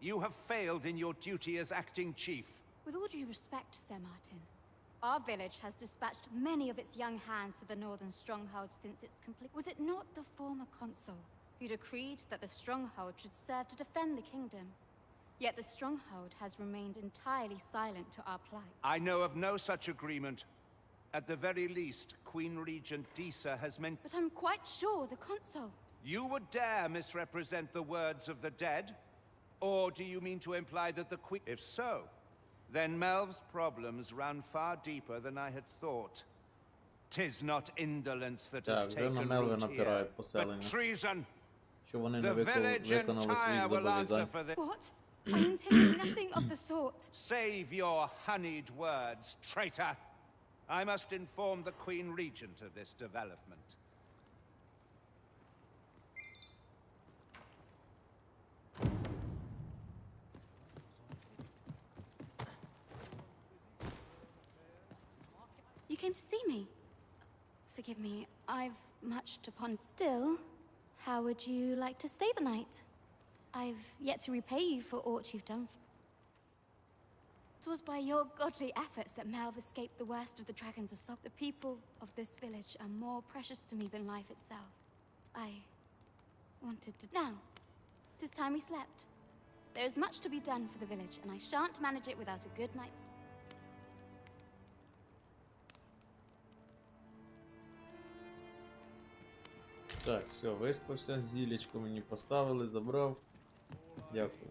You have failed in your duty as acting chief. With all due respect, Sir Martin, our village has dispatched many of its young hands to the northern stronghold since its complete. Was it not the former consul who decreed that the stronghold should serve to defend the kingdom? Yet the stronghold has remained entirely silent to our plight. I know of no such agreement. At the very least, Queen Regent Disa has meant. But I'm quite sure the consul. You would dare misrepresent the words of the dead? Or do you mean to imply that the Queen... If so, then Melv's problems run far deeper than I had thought. 'Tis not indolence that has Так, вже на taken Мелві root here, напирають but поселення. treason. Що вони не The village виконали entire своїх will answer зобов'язань. for this. What? I intended nothing of the sort. Save your honeyed words, traitor. I must inform the Queen Regent of this development. You came to see me. Forgive me, I've much to ponder. Still, how would you like to stay the night? I've yet to repay you for aught you've done. It was by your godly efforts that Melv escaped the worst of the dragon's assault. The people of this village are more precious to me than life itself. I wanted to... Now, 'tis time we slept. There is much to be done for the village, and I shan't manage it without a good night's... Так, все, виспався, зілечко мені поставили, забрав. Дякую.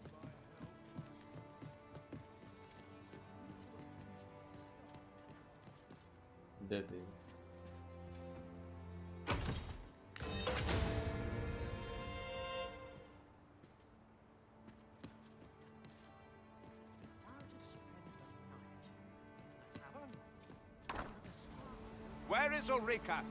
Де ти? Where is Ulrika?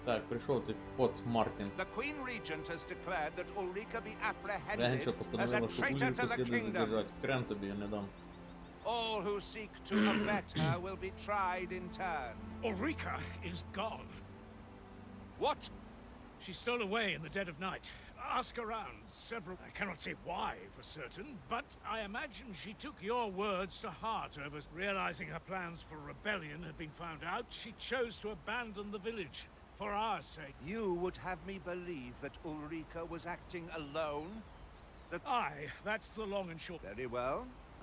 Так, прийшов цей поц Мартін. The Queen Regent has declared that Ulrika be Регенча apprehended as a постановила, що traitor Ульрику to the слідує kingdom. задержати. Крем тобі я не дам. All who seek to abet her will be tried in turn. Ulrika is gone. What? She stole away in the dead of night. Ask around. Several... I cannot say why for certain, but I imagine she took your words to heart over... Realizing her plans for rebellion had been found out, she chose to abandon the village. For our sake. You would have me believe that Ulrika was acting alone? That... Aye, that's the long and short. Very well.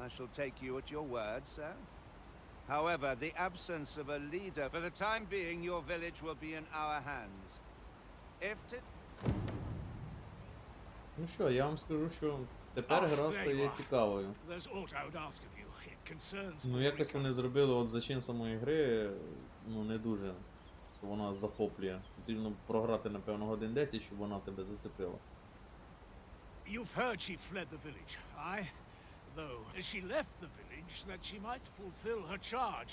I shall take you at your word, sir. However, the absence of a leader... For the time being, your village will be in our hands. If to... Ну що, я вам скажу, що тепер гра стає цікавою. Ну якось вони зробили от зачин самої гри, ну не дуже, що вона захоплює. Потрібно програти, напевно, годин 10, щоб вона тебе зацепила. You've heard she fled the village, aye? Though she left the village that she might fulfill her charge.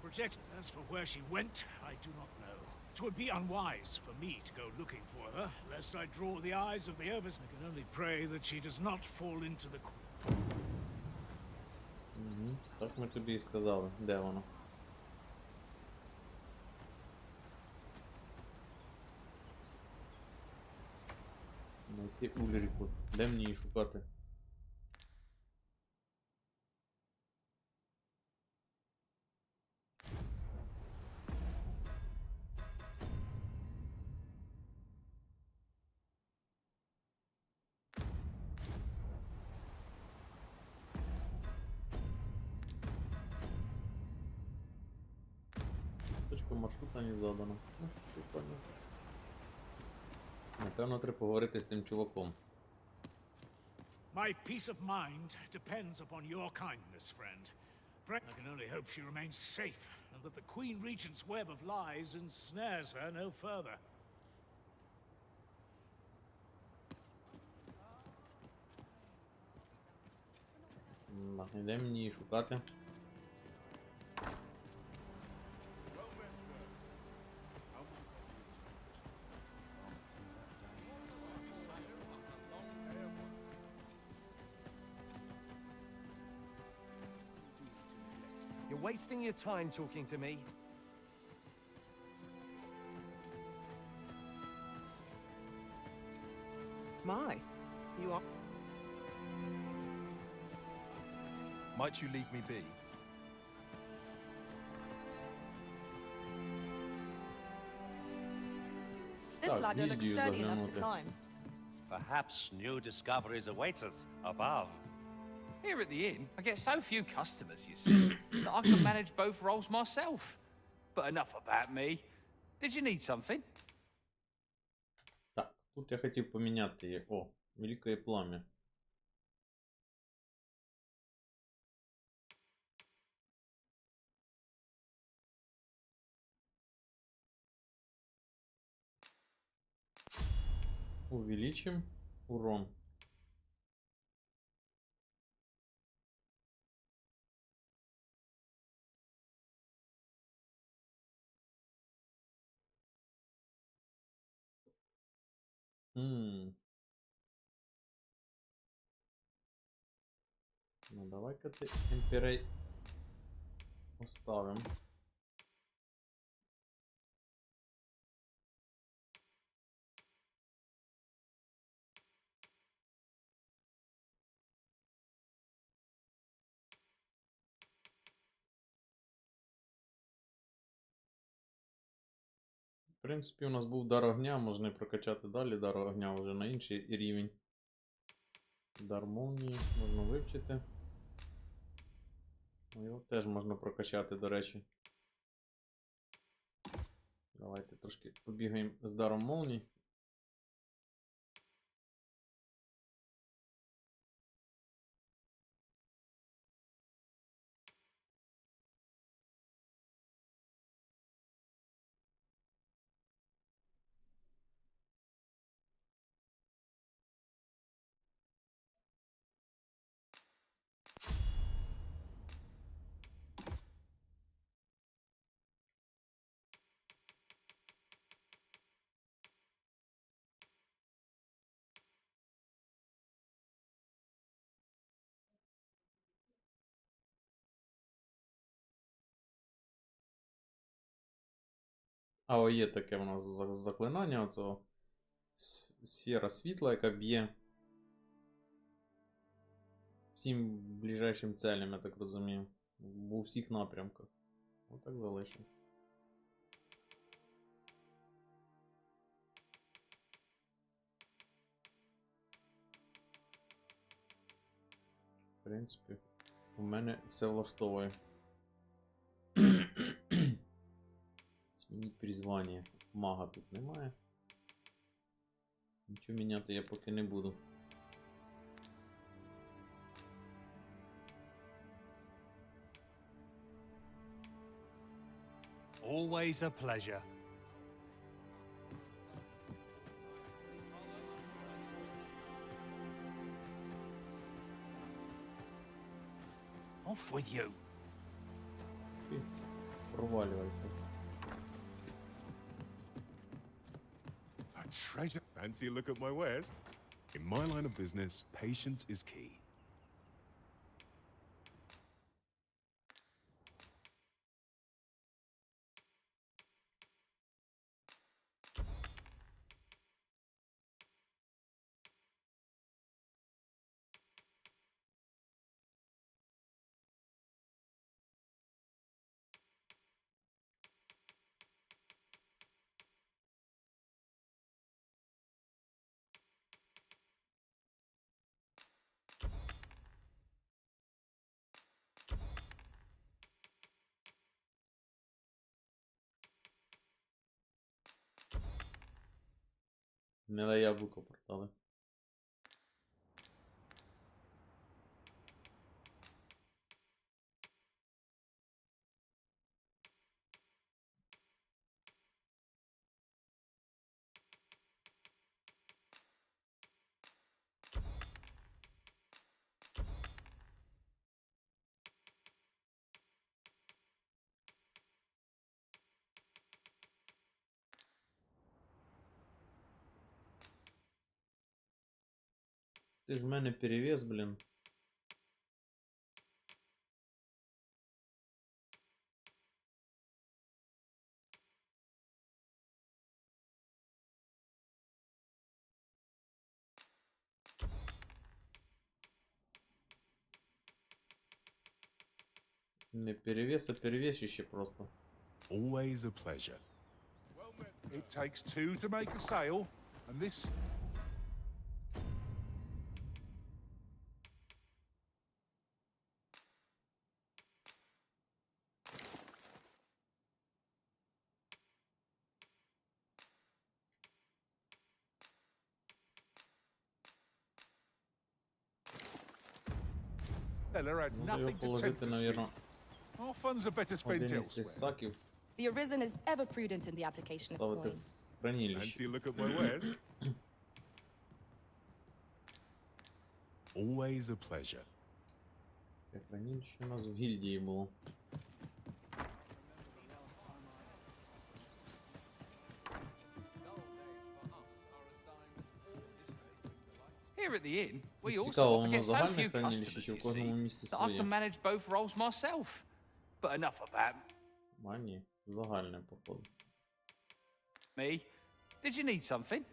Protect. As for where she went, I do not know. It would be unwise for me to go looking for her, lest I draw the eyes of the others. I can only pray that she does not fall into the... Так ми тобі і сказали, де вона. Знайти Ульрику. Де мені її шукати? Точка маршрута не задана. Ну, прикольно. Напевно, треба поговорити з тим чуваком. My peace of mind depends upon your kindness, friend. I can only hope she remains safe, and that the Queen Regent's web of lies ensnares her no further. Де мені її шукати? You're wasting your time talking to me. My, you are... Might you leave me be? This Так, ladder looks гільдію sturdy enough to заглянути. climb. Perhaps new discoveries await us above. Here at the inn, I get so few customers, you see, that I can manage both roles myself. But enough about me. Did you need something? Так, тут я хотів поміняти її. О, велике пламя. Увеличим урон. Ну давай-ка ты имперей оставим. В принципі, у нас був дар огня, можна і прокачати далі дар огня вже на інший рівень. Дар молнії можна вивчити. Його теж можна прокачати, до речі. Давайте трошки побігаємо з даром молнії. А о, є таке у нас заклинання оцього. Сфера світла, яка б'є всім ближайшим целям, я так розумію. У всіх напрямках. Отак залишимо. В принципі, у мене все влаштовує. Змініть призвання. Мага тут немає. Нічого міняти я поки не буду. Always a pleasure. Off with you. Провалювайся. A treasure. Fancy a look at my wares? In my line of business, patience is key. Миле яблуко продали. Ти ж в мене перевес, блін. Не перевес, а перевесище просто. Always a pleasure. It takes two to make a sale, and this... Fella had Надо його nothing to tempt положити, us with. навірно, Our funds are better spent один із цих elsewhere. саків. The Arisen is ever prudent in the application of Ставити coin. в хранилище. Fancy a look at my wares? Always a pleasure. Таке хранилище у нас в гільдії було. Here at the inn, we also Цікаво, I воно get so загальне few хранилище чи customers, в you кожному see, місці that I своє? can manage both roles myself. But enough of that. А ні, загальне, походу. Me, did you need something?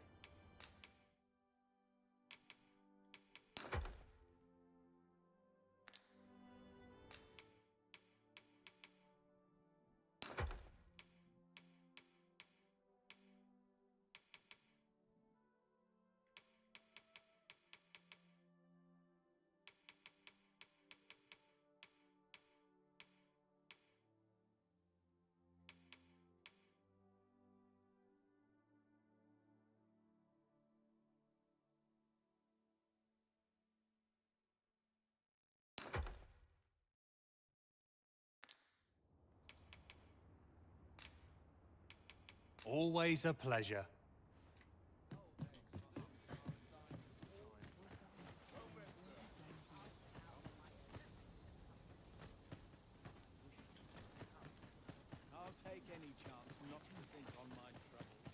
Always a pleasure. I'll take any chance not to think on my troubles.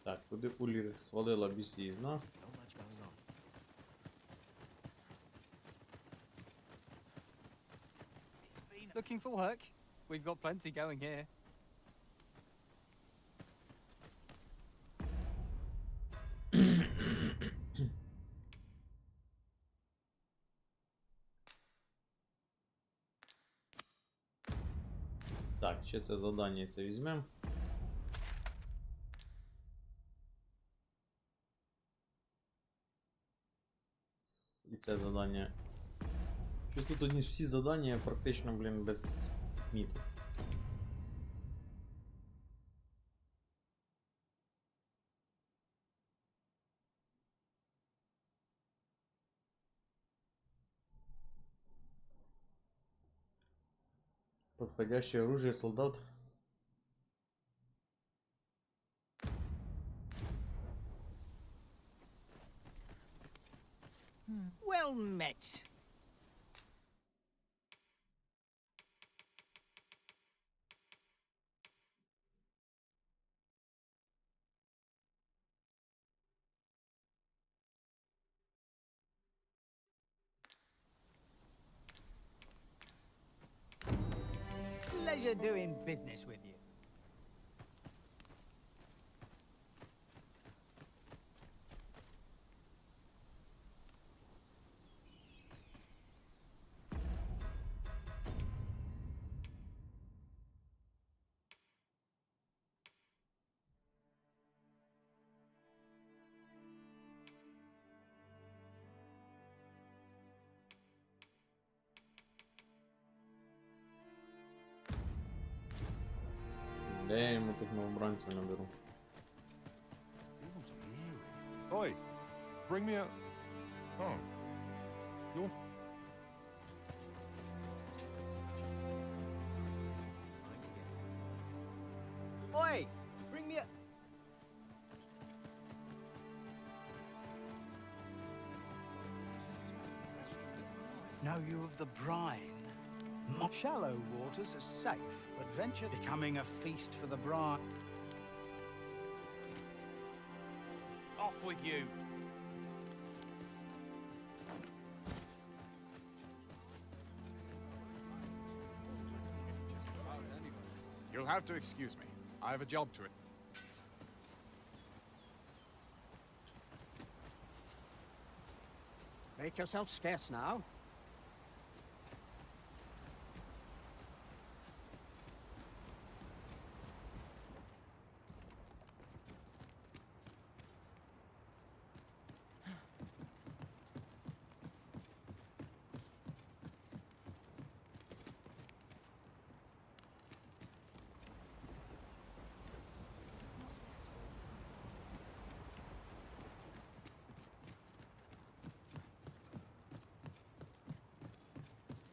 Так, куди пулі свалила бісізна. Looking for work? We've got plenty going here. Так, ще це завдання це візьмемо. І це завдання. Щось тут одні всі завдання практично, блін, без міту. Подходящее оружие солдат. Well met. Pleasure doing business with you. Де я йому тут новобранців наберу? Oi, bring me a... Oh. You're... Oi, bring me a... Know you of the brine? Shallow waters are safe, but venture becoming a feast for the brine. Off with you. You'll have to excuse me. I have a job to it. Make yourself scarce now.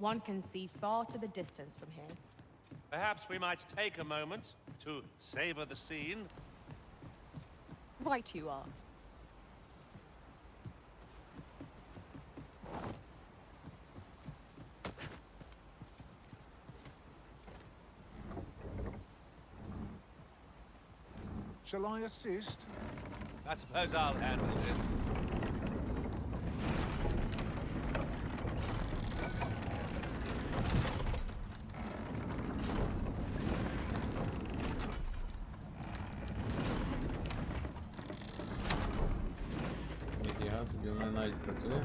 One can see far to the distance from here. Perhaps we might take a moment to savor the scene. Right you are. Shall I assist? I suppose I'll handle this. Ідеа, собі вона навіть працює.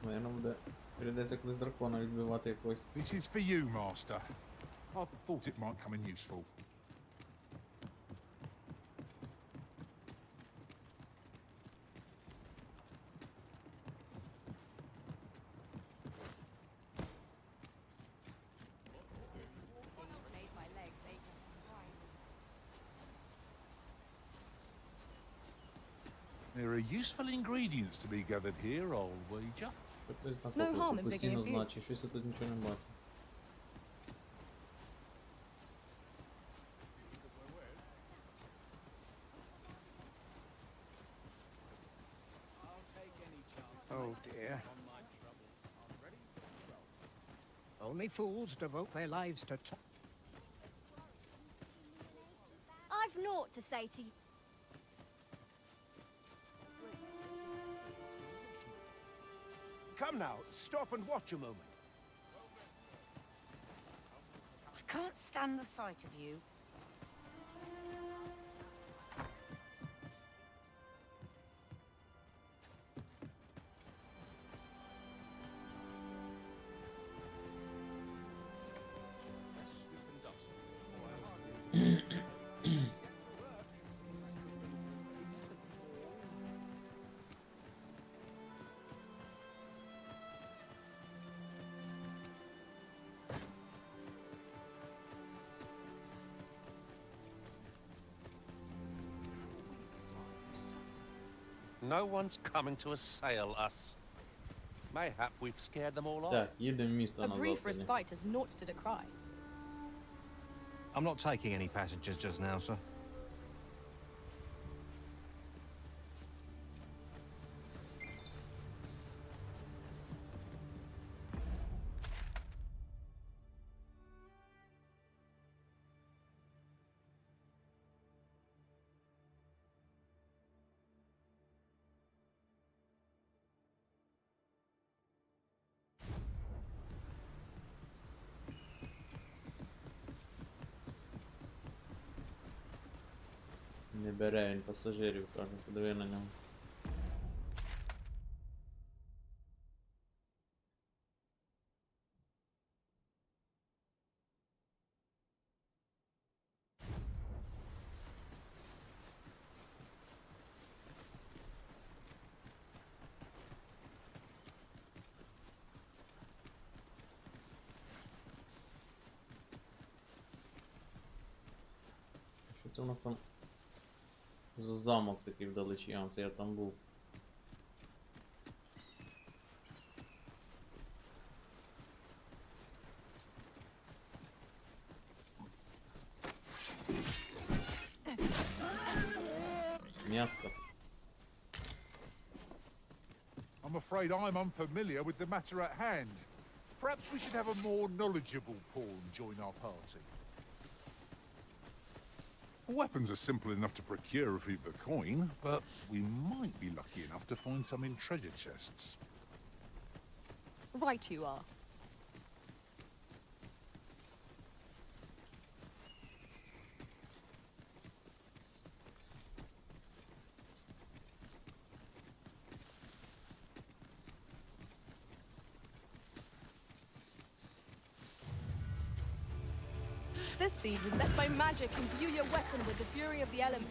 Наверно, буде прийдеться колись дракона відбивати якось. This is for you, Master. I thought it might come in useful. Made my legs ache of fright. There are useful ingredients to be gathered here, I'll wager. No harm in digging a Постійно few. значить, щось я тут нічого не бачу. Oh dear. Only fools devote their lives to I've naught to say to you. Come now, stop and watch a moment. I can't stand the sight of you. No one's coming to assail us. Mayhap we've scared them all off. Так, їдемо в місто A на brief заході. respite is naught to decry. I'm not taking any passengers just now, sir. Не бере він пасажирів, каже, подиви на нього. Що це у нас там? Замок такий вдалечі, а це я там був. М'ясо. I'm afraid I'm unfamiliar with the matter at hand. Perhaps we should have a more knowledgeable pawn join our party. Weapons are simple enough to procure if we've a coin, but we might be lucky enough to find some in treasure chests. Right you are. This seeds and let my magic imbue your weapon with the fury of the elements.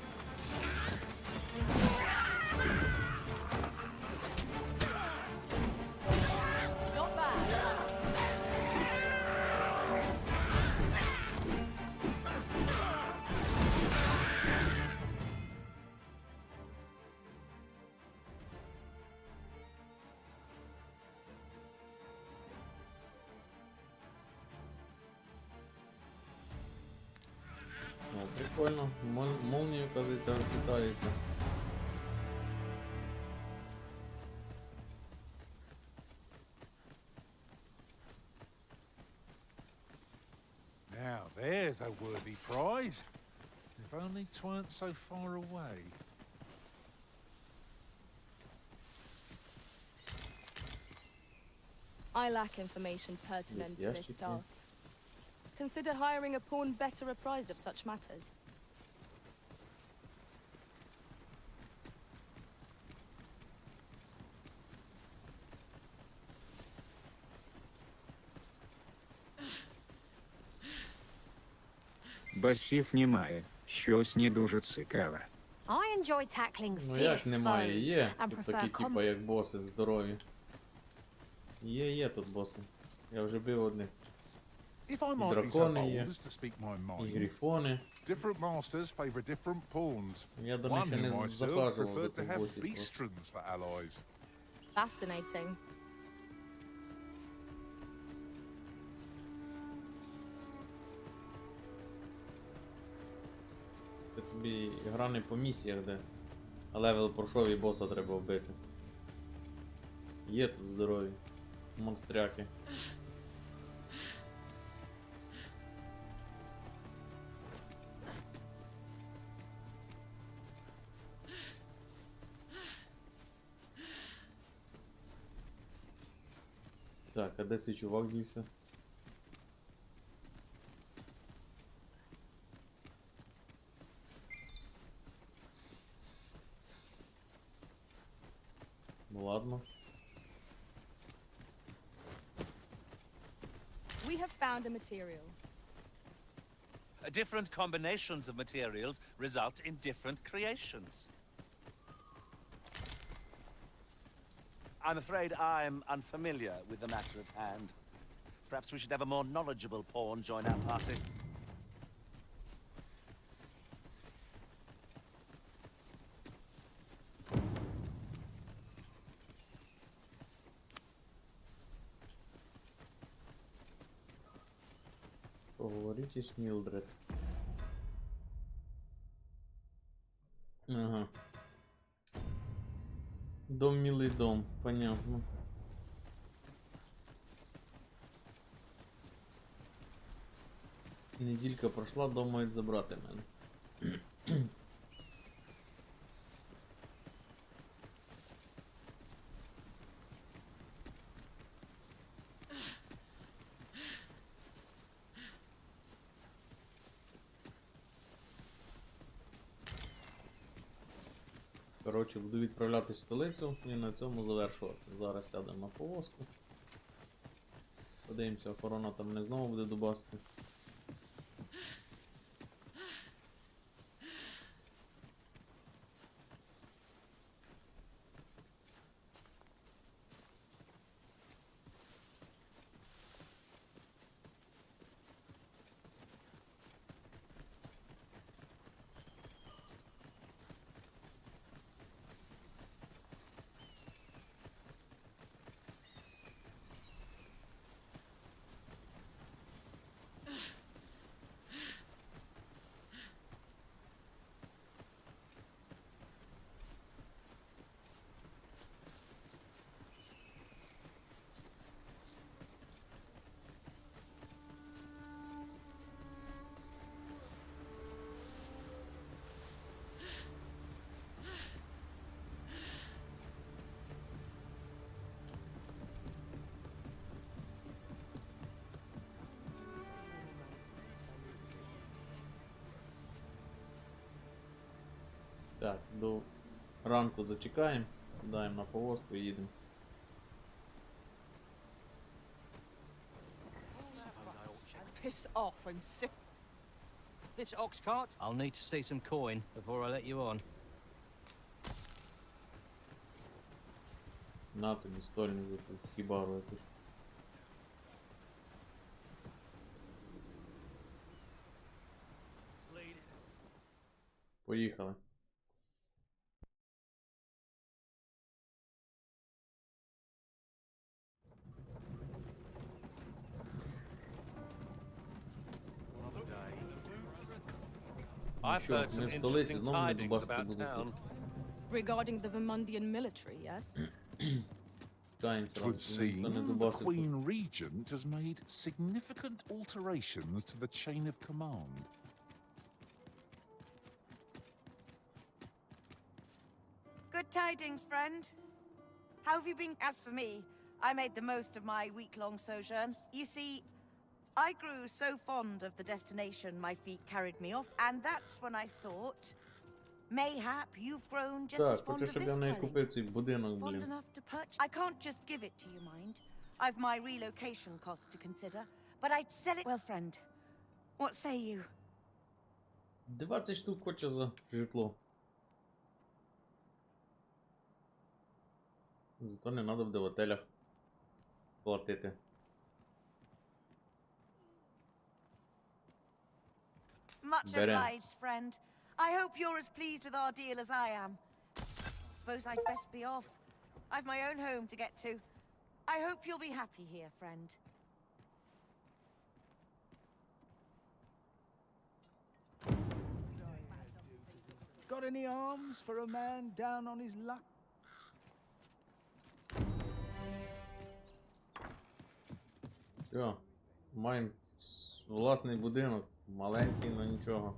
Not bad. О, прикольно. Молнія, оказується, розлітається. Now, there's a worthy prize. If only 'tweren't so far away. I lack information pertinent to this Yes, task. Consider hiring a pawn better apprised of such matters. Басів немає, щось не дуже цікаве. I enjoy tackling Ну як fierce немає? foes Є. and Тут prefer такі типа як боси здорові. Є тут боси. Я вже бив одних. If I І might be so дракони bold є. as to speak my І mind, грифони. different masters favour different pawns. Я до One них ще whom не I served захажував до preferred to тих have босів. просто. beastrons for allies. Fascinating. Це тобі гра не по місіях, де левел пройшов і боса треба вбити. Є тут здорові монстряки. Так, а де цей чувак дівся? Ну ладно. We have found a material. Different combinations of materials result in different creations. I'm afraid I'm unfamiliar with the matter at hand. Perhaps we should have a more knowledgeable pawn join our party. Поговорите с Милдред. Ага. Дом, милый дом, понятно. Неділька пройшла, дом мають забрати мене. Коротше, буду відправлятись в столицю і на цьому завершувати. Зараз сядемо на повозку. Подивимося, охорона там не знову буде дубасти. Так, до ранку зачекаємо, сідаємо на повозку і їдемо. Piss off and sit. this ox cart? I'll need to see some coin before I let you on. На тобі стольник якийсь, хібару якийсь. Поїхали. I've heard some interesting tidings about town. Regarding the Vermundian military, yes? Twould seem the Queen Regent has made significant alterations to the chain of command. Good tidings, friend. How have you been? As for me, I made the most of my week-long sojourn. You see, I grew so fond of the destination my feet carried me off, and that's when I thought, mayhap you've grown just as Так, fond хочу, of щоб this я в неї dwelling. купив цей будинок, Fond блін. enough to purchase. I can't just give it to you, mind. I've my relocation costs to consider, but I'd sell it. Well, friend, what say you? 20 штук хочу за житло. Зато не треба буде в отелях платити. Much Бере. obliged, friend. I hope you're as pleased with our deal as I am. Suppose I'd best be off. I've my own home to get to. I hope you'll be happy here, friend. Got any arms for a man down on his luck? Все, маємо власний будинок, маленький, но нічого.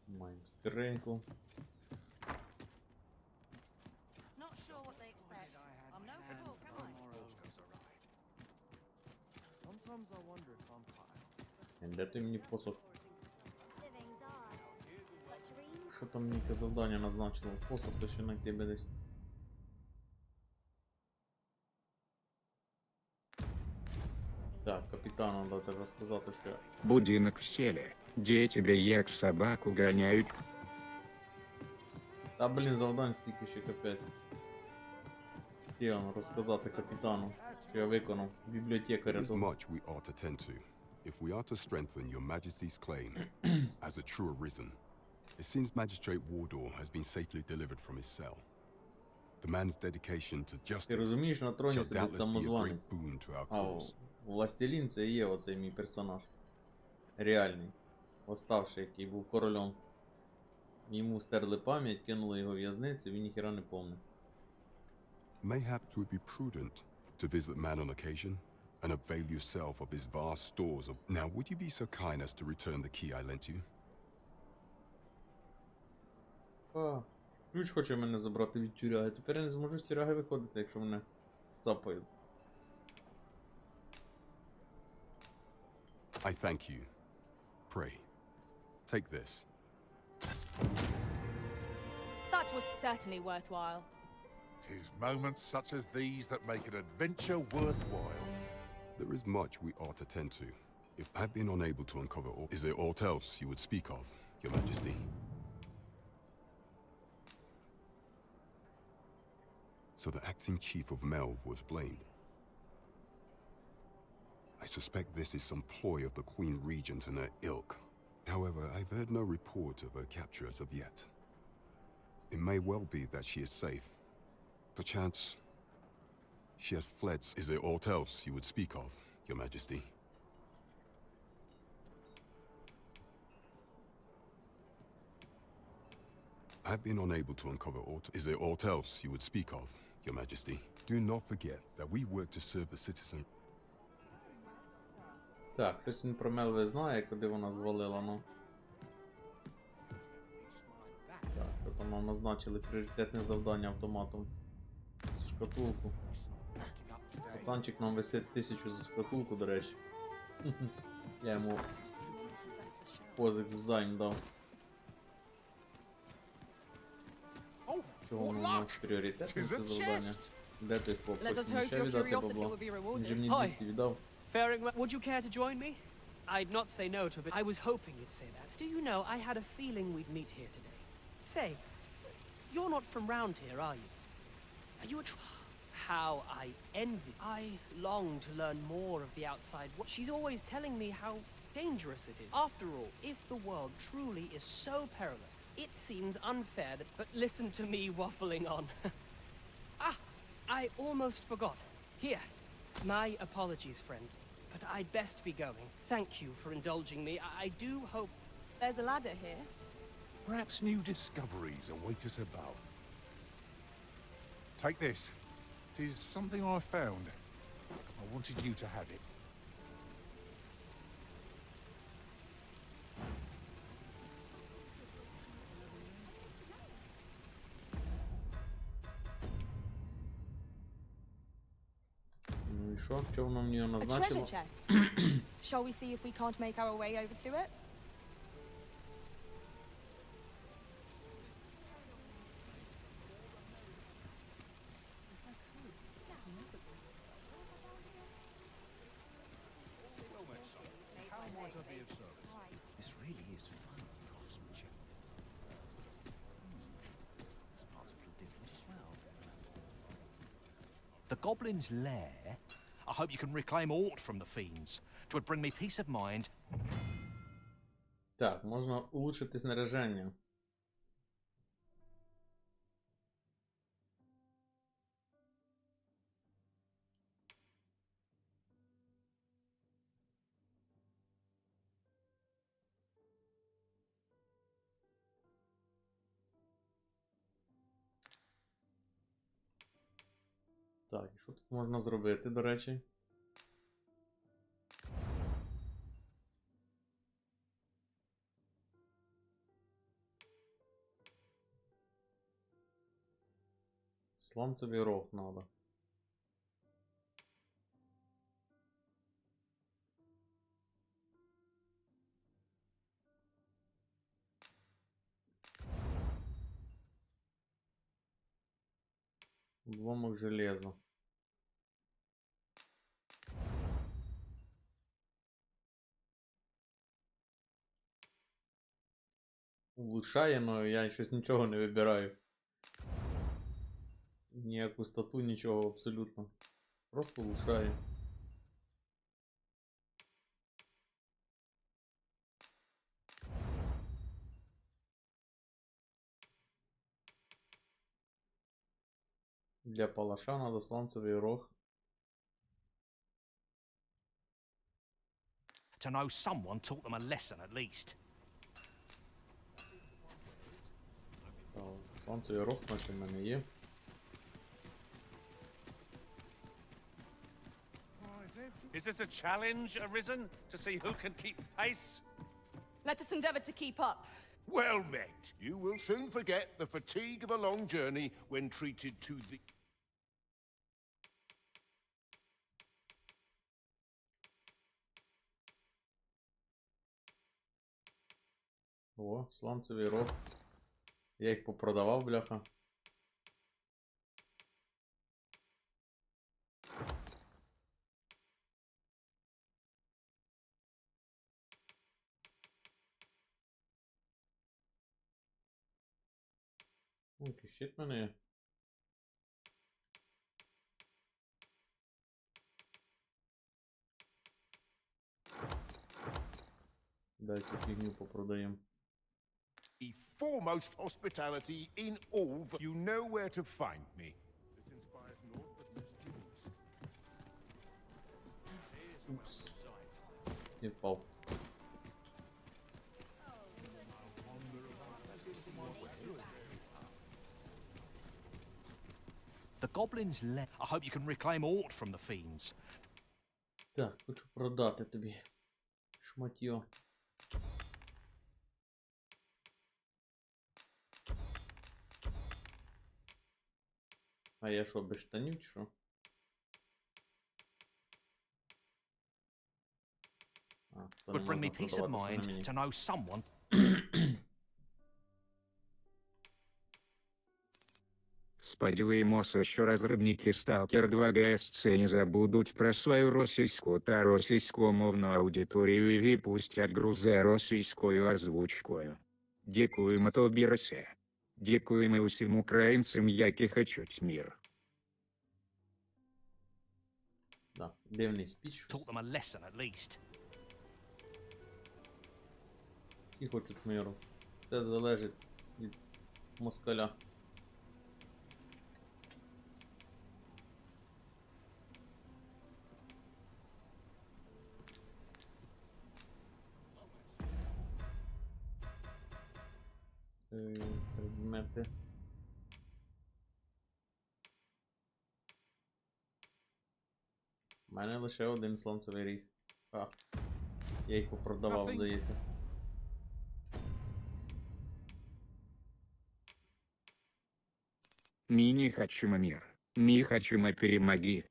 Маємо скриньку. Not sure what they expect. I'm no fool, am I? Sometimes I wonder if I'm tired. Де ти мені посох? Living's hard, but dreams Що там мені яке завдання назначило? Посох то ще знайти би десь. Так, капітану дати розказати, що... Будинок в селе, де тебя як собаку гоняют. Та блін, завдань стільки ще капець. Хотів розказати капітану, що я виконав бібліотекаря. There is much we ought to tend to, if we are to strengthen your majesty's claim as a true arisen. It seems Magistrate Wardor has been safely delivered from his cell. The man's dedication to Ти justice розумієш, на троні shall сидить doubtless be a great самозванець. boon to our А cause. Властелін це і є оцей мій персонаж. Реальний. Вставший, який був королем. Йому стерли пам'ять, кинули його в в'язницю, він ніхіра не помне. Mayhap 'twould be prudent to visit the man on occasion and avail yourself of his vast stores of... Now, would you be so kind as to return the key I lent you? А, ключ хоче мене забрати від тюряги. Тепер я не зможу з тюряги виходити, якщо мене сцапають. I thank you. Pray, take this. That was certainly worthwhile. 'Tis moments such as these that make an adventure worthwhile. There is much we ought to tend to. If I've been unable to uncover all... Is there aught else you would speak of, Your Majesty? So the acting chief of Melv was blamed. I suspect this is some ploy of the Queen Regent and her ilk. However, I've heard no report of her capture as of yet. It may well be that she is safe. Perchance, she has fled. Is there aught else you would speak of, Your Majesty? I've been unable to uncover aught. Is there aught else you would speak of, Your Majesty? Do not forget that we work to serve the citizen. Так, хтось він про Мелви знає, куди вона звалила, ну. Так, що там нам назначили пріоритетне завдання автоматом. З шкатулку. Пацанчик нам висить 1000 за шкатулку, до речі. Я йому позик взайм дав. Чого воно у нас пріоритетне це завдання? Де ти хлоп? Let us Хочеш мені hope ще your віддати curiosity бабло? will be rewarded. Вже мені Hi. 200 віддав. Faring well. Would you care to join me? I'd not say no to it, but I was hoping you'd say that. Do you know, I had a feeling we'd meet here today. Say, you're not from round here, are you? Are you a How I envy. I long to learn more of the outside. She's always telling me how dangerous it is. After all, if the world truly is so perilous, it seems unfair that... But listen to me waffling on. Ah, I almost forgot. Here, my apologies, friend. But I'd best be going. Thank you for indulging me. I do hope... There's a ladder here. Perhaps new discoveries await us about. Take this. It is something I found. I wanted you to have it. Ну і що? Чого воно мені A назначило? treasure chest. Shall we see if we can't make our way over to it? This really is fun, craftsmanship. This part's a little different as well. The Goblin's Lair? I hope you can reclaim aught from the fiends. 'Twould bring me peace of mind. Так, можна улучшити снаряження. Так, і що тут можна зробити, до речі? Сланцевий рог надо. Обломок железа. Улучшає, але я щось нічого не вибираю. Ніяку стату, нічого абсолютно. Просто улучшає. Для палаша надо сланцевий рог. To know someone taught them a lesson at least. Сланцевий рог, наче в мене є. Is this a challenge arisen to see who can keep pace? Let us endeavor to keep up. Well met. You will soon forget the fatigue of a long journey when treated to the... О, сланцевий рог. Я їх попродавав, бляха. Який щит в мене є. Дайте фігню попродаємо. The foremost hospitality in all... You know where to find me. This inspires naught but misgivings. Упс. Не впав. The Goblin's Lair. I hope you can reclaim aught from the fiends. Так, хочу продати тобі. Шматьо. А я що, без штанів чи що? Would bring me peace of mind to know someone. Сподіваємося, що розробники Stalker 2 GSC не забудуть про свою російську та російськомовну аудиторію і випустять гру за російською озвучкою. Дякуємо тобі, Росія. Дякуємо усім українцям, які хочуть мир. Да, дивний спіч. Taught them a lesson at least. Всі хочуть миру. Все залежить від москаля. Предмети. У мене лише один слонцевий ріг. А, я їх попродавав, здається. Ми не хочемо мир. Ми хочемо перемоги.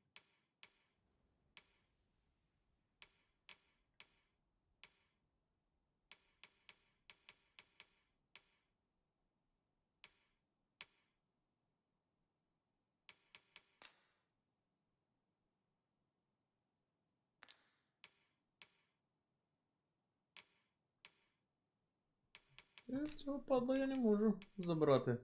Цього падла я не можу забрати.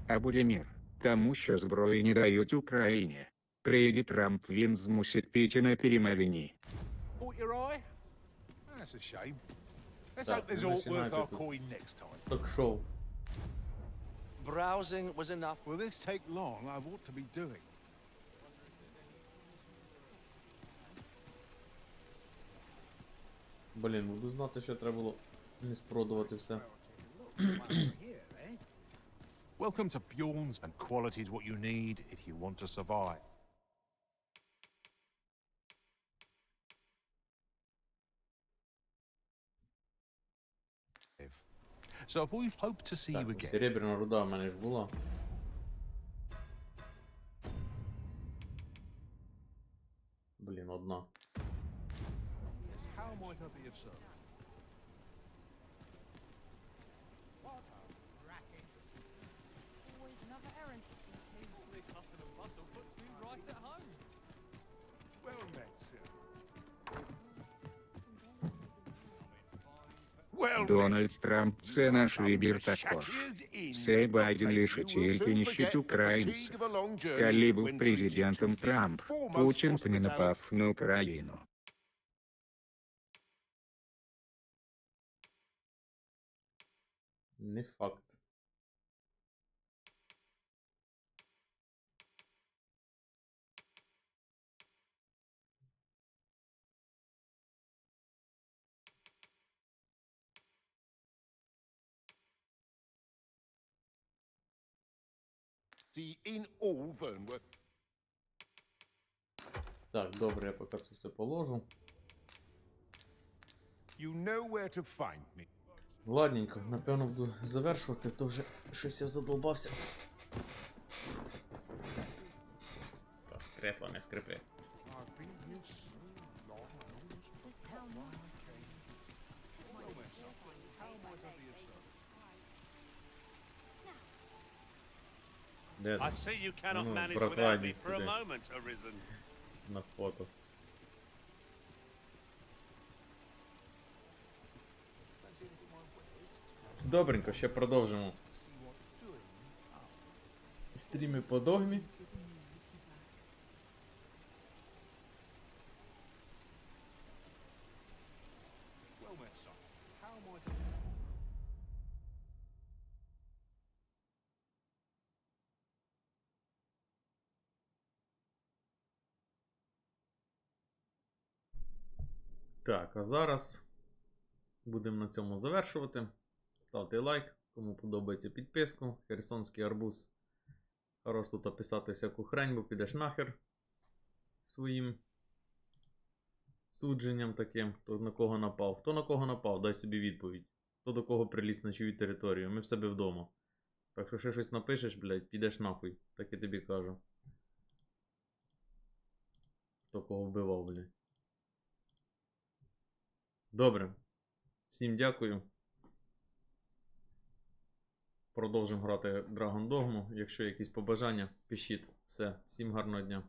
А буде мир. Тому що зброї не дають Україні. Прийде Трамп, він змусить піти на перемовини. Caught your eye? That's a shame. Let's Так, hope there's ви all worth починаєте our тут coin next time. ток-шоу. Browsing was enough. Will this take long? I've ought to be doing. Блін, буду знати, що треба було не спродувати все. Welcome to Bjorn's, and quality is what you need if you want to survive. So if we hope to see you Так, again. серебряна руда в мене ж була. Блін, одна. How might I be of service? Always another errand to see to. This hustle and bustle puts me right at home. Well met, sir. Дональд Трамп – це наш вибір також. Цей Байден лише тільки нищить українців. Коли був президентом Трамп, Путін б не напав на Україну. Не факт. In all Vernworth. Так, добре, я поки це все положу. You know where to find me. Ладненько, напевно буду завершувати, то вже щось я задолбався. Та ж кресло не скрипи. Де I там? see you cannot Ну, manage without me прокладіть for a сюди. moment, Arisen. На фото. Добренько, ще продовжимо. Стріми по догмі. Well met, son. How might I... Так, а зараз будемо на цьому завершувати. Ставте лайк, кому подобається підписку. Херсонський арбуз. Хорош тут описати всяку хрень, бо підеш нахер своїм судженням таким, хто на кого напав. Хто на кого напав, дай собі відповідь. Хто до кого приліз на чию територію. Ми в себе вдома. Так що ще щось напишеш, блядь, підеш нахуй. Так і тобі кажу. Хто кого вбивав, блядь. Добре. Всім дякую. продовжимо грати Догму. Якщо якісь побажання, пишіть. Все, всім гарного дня.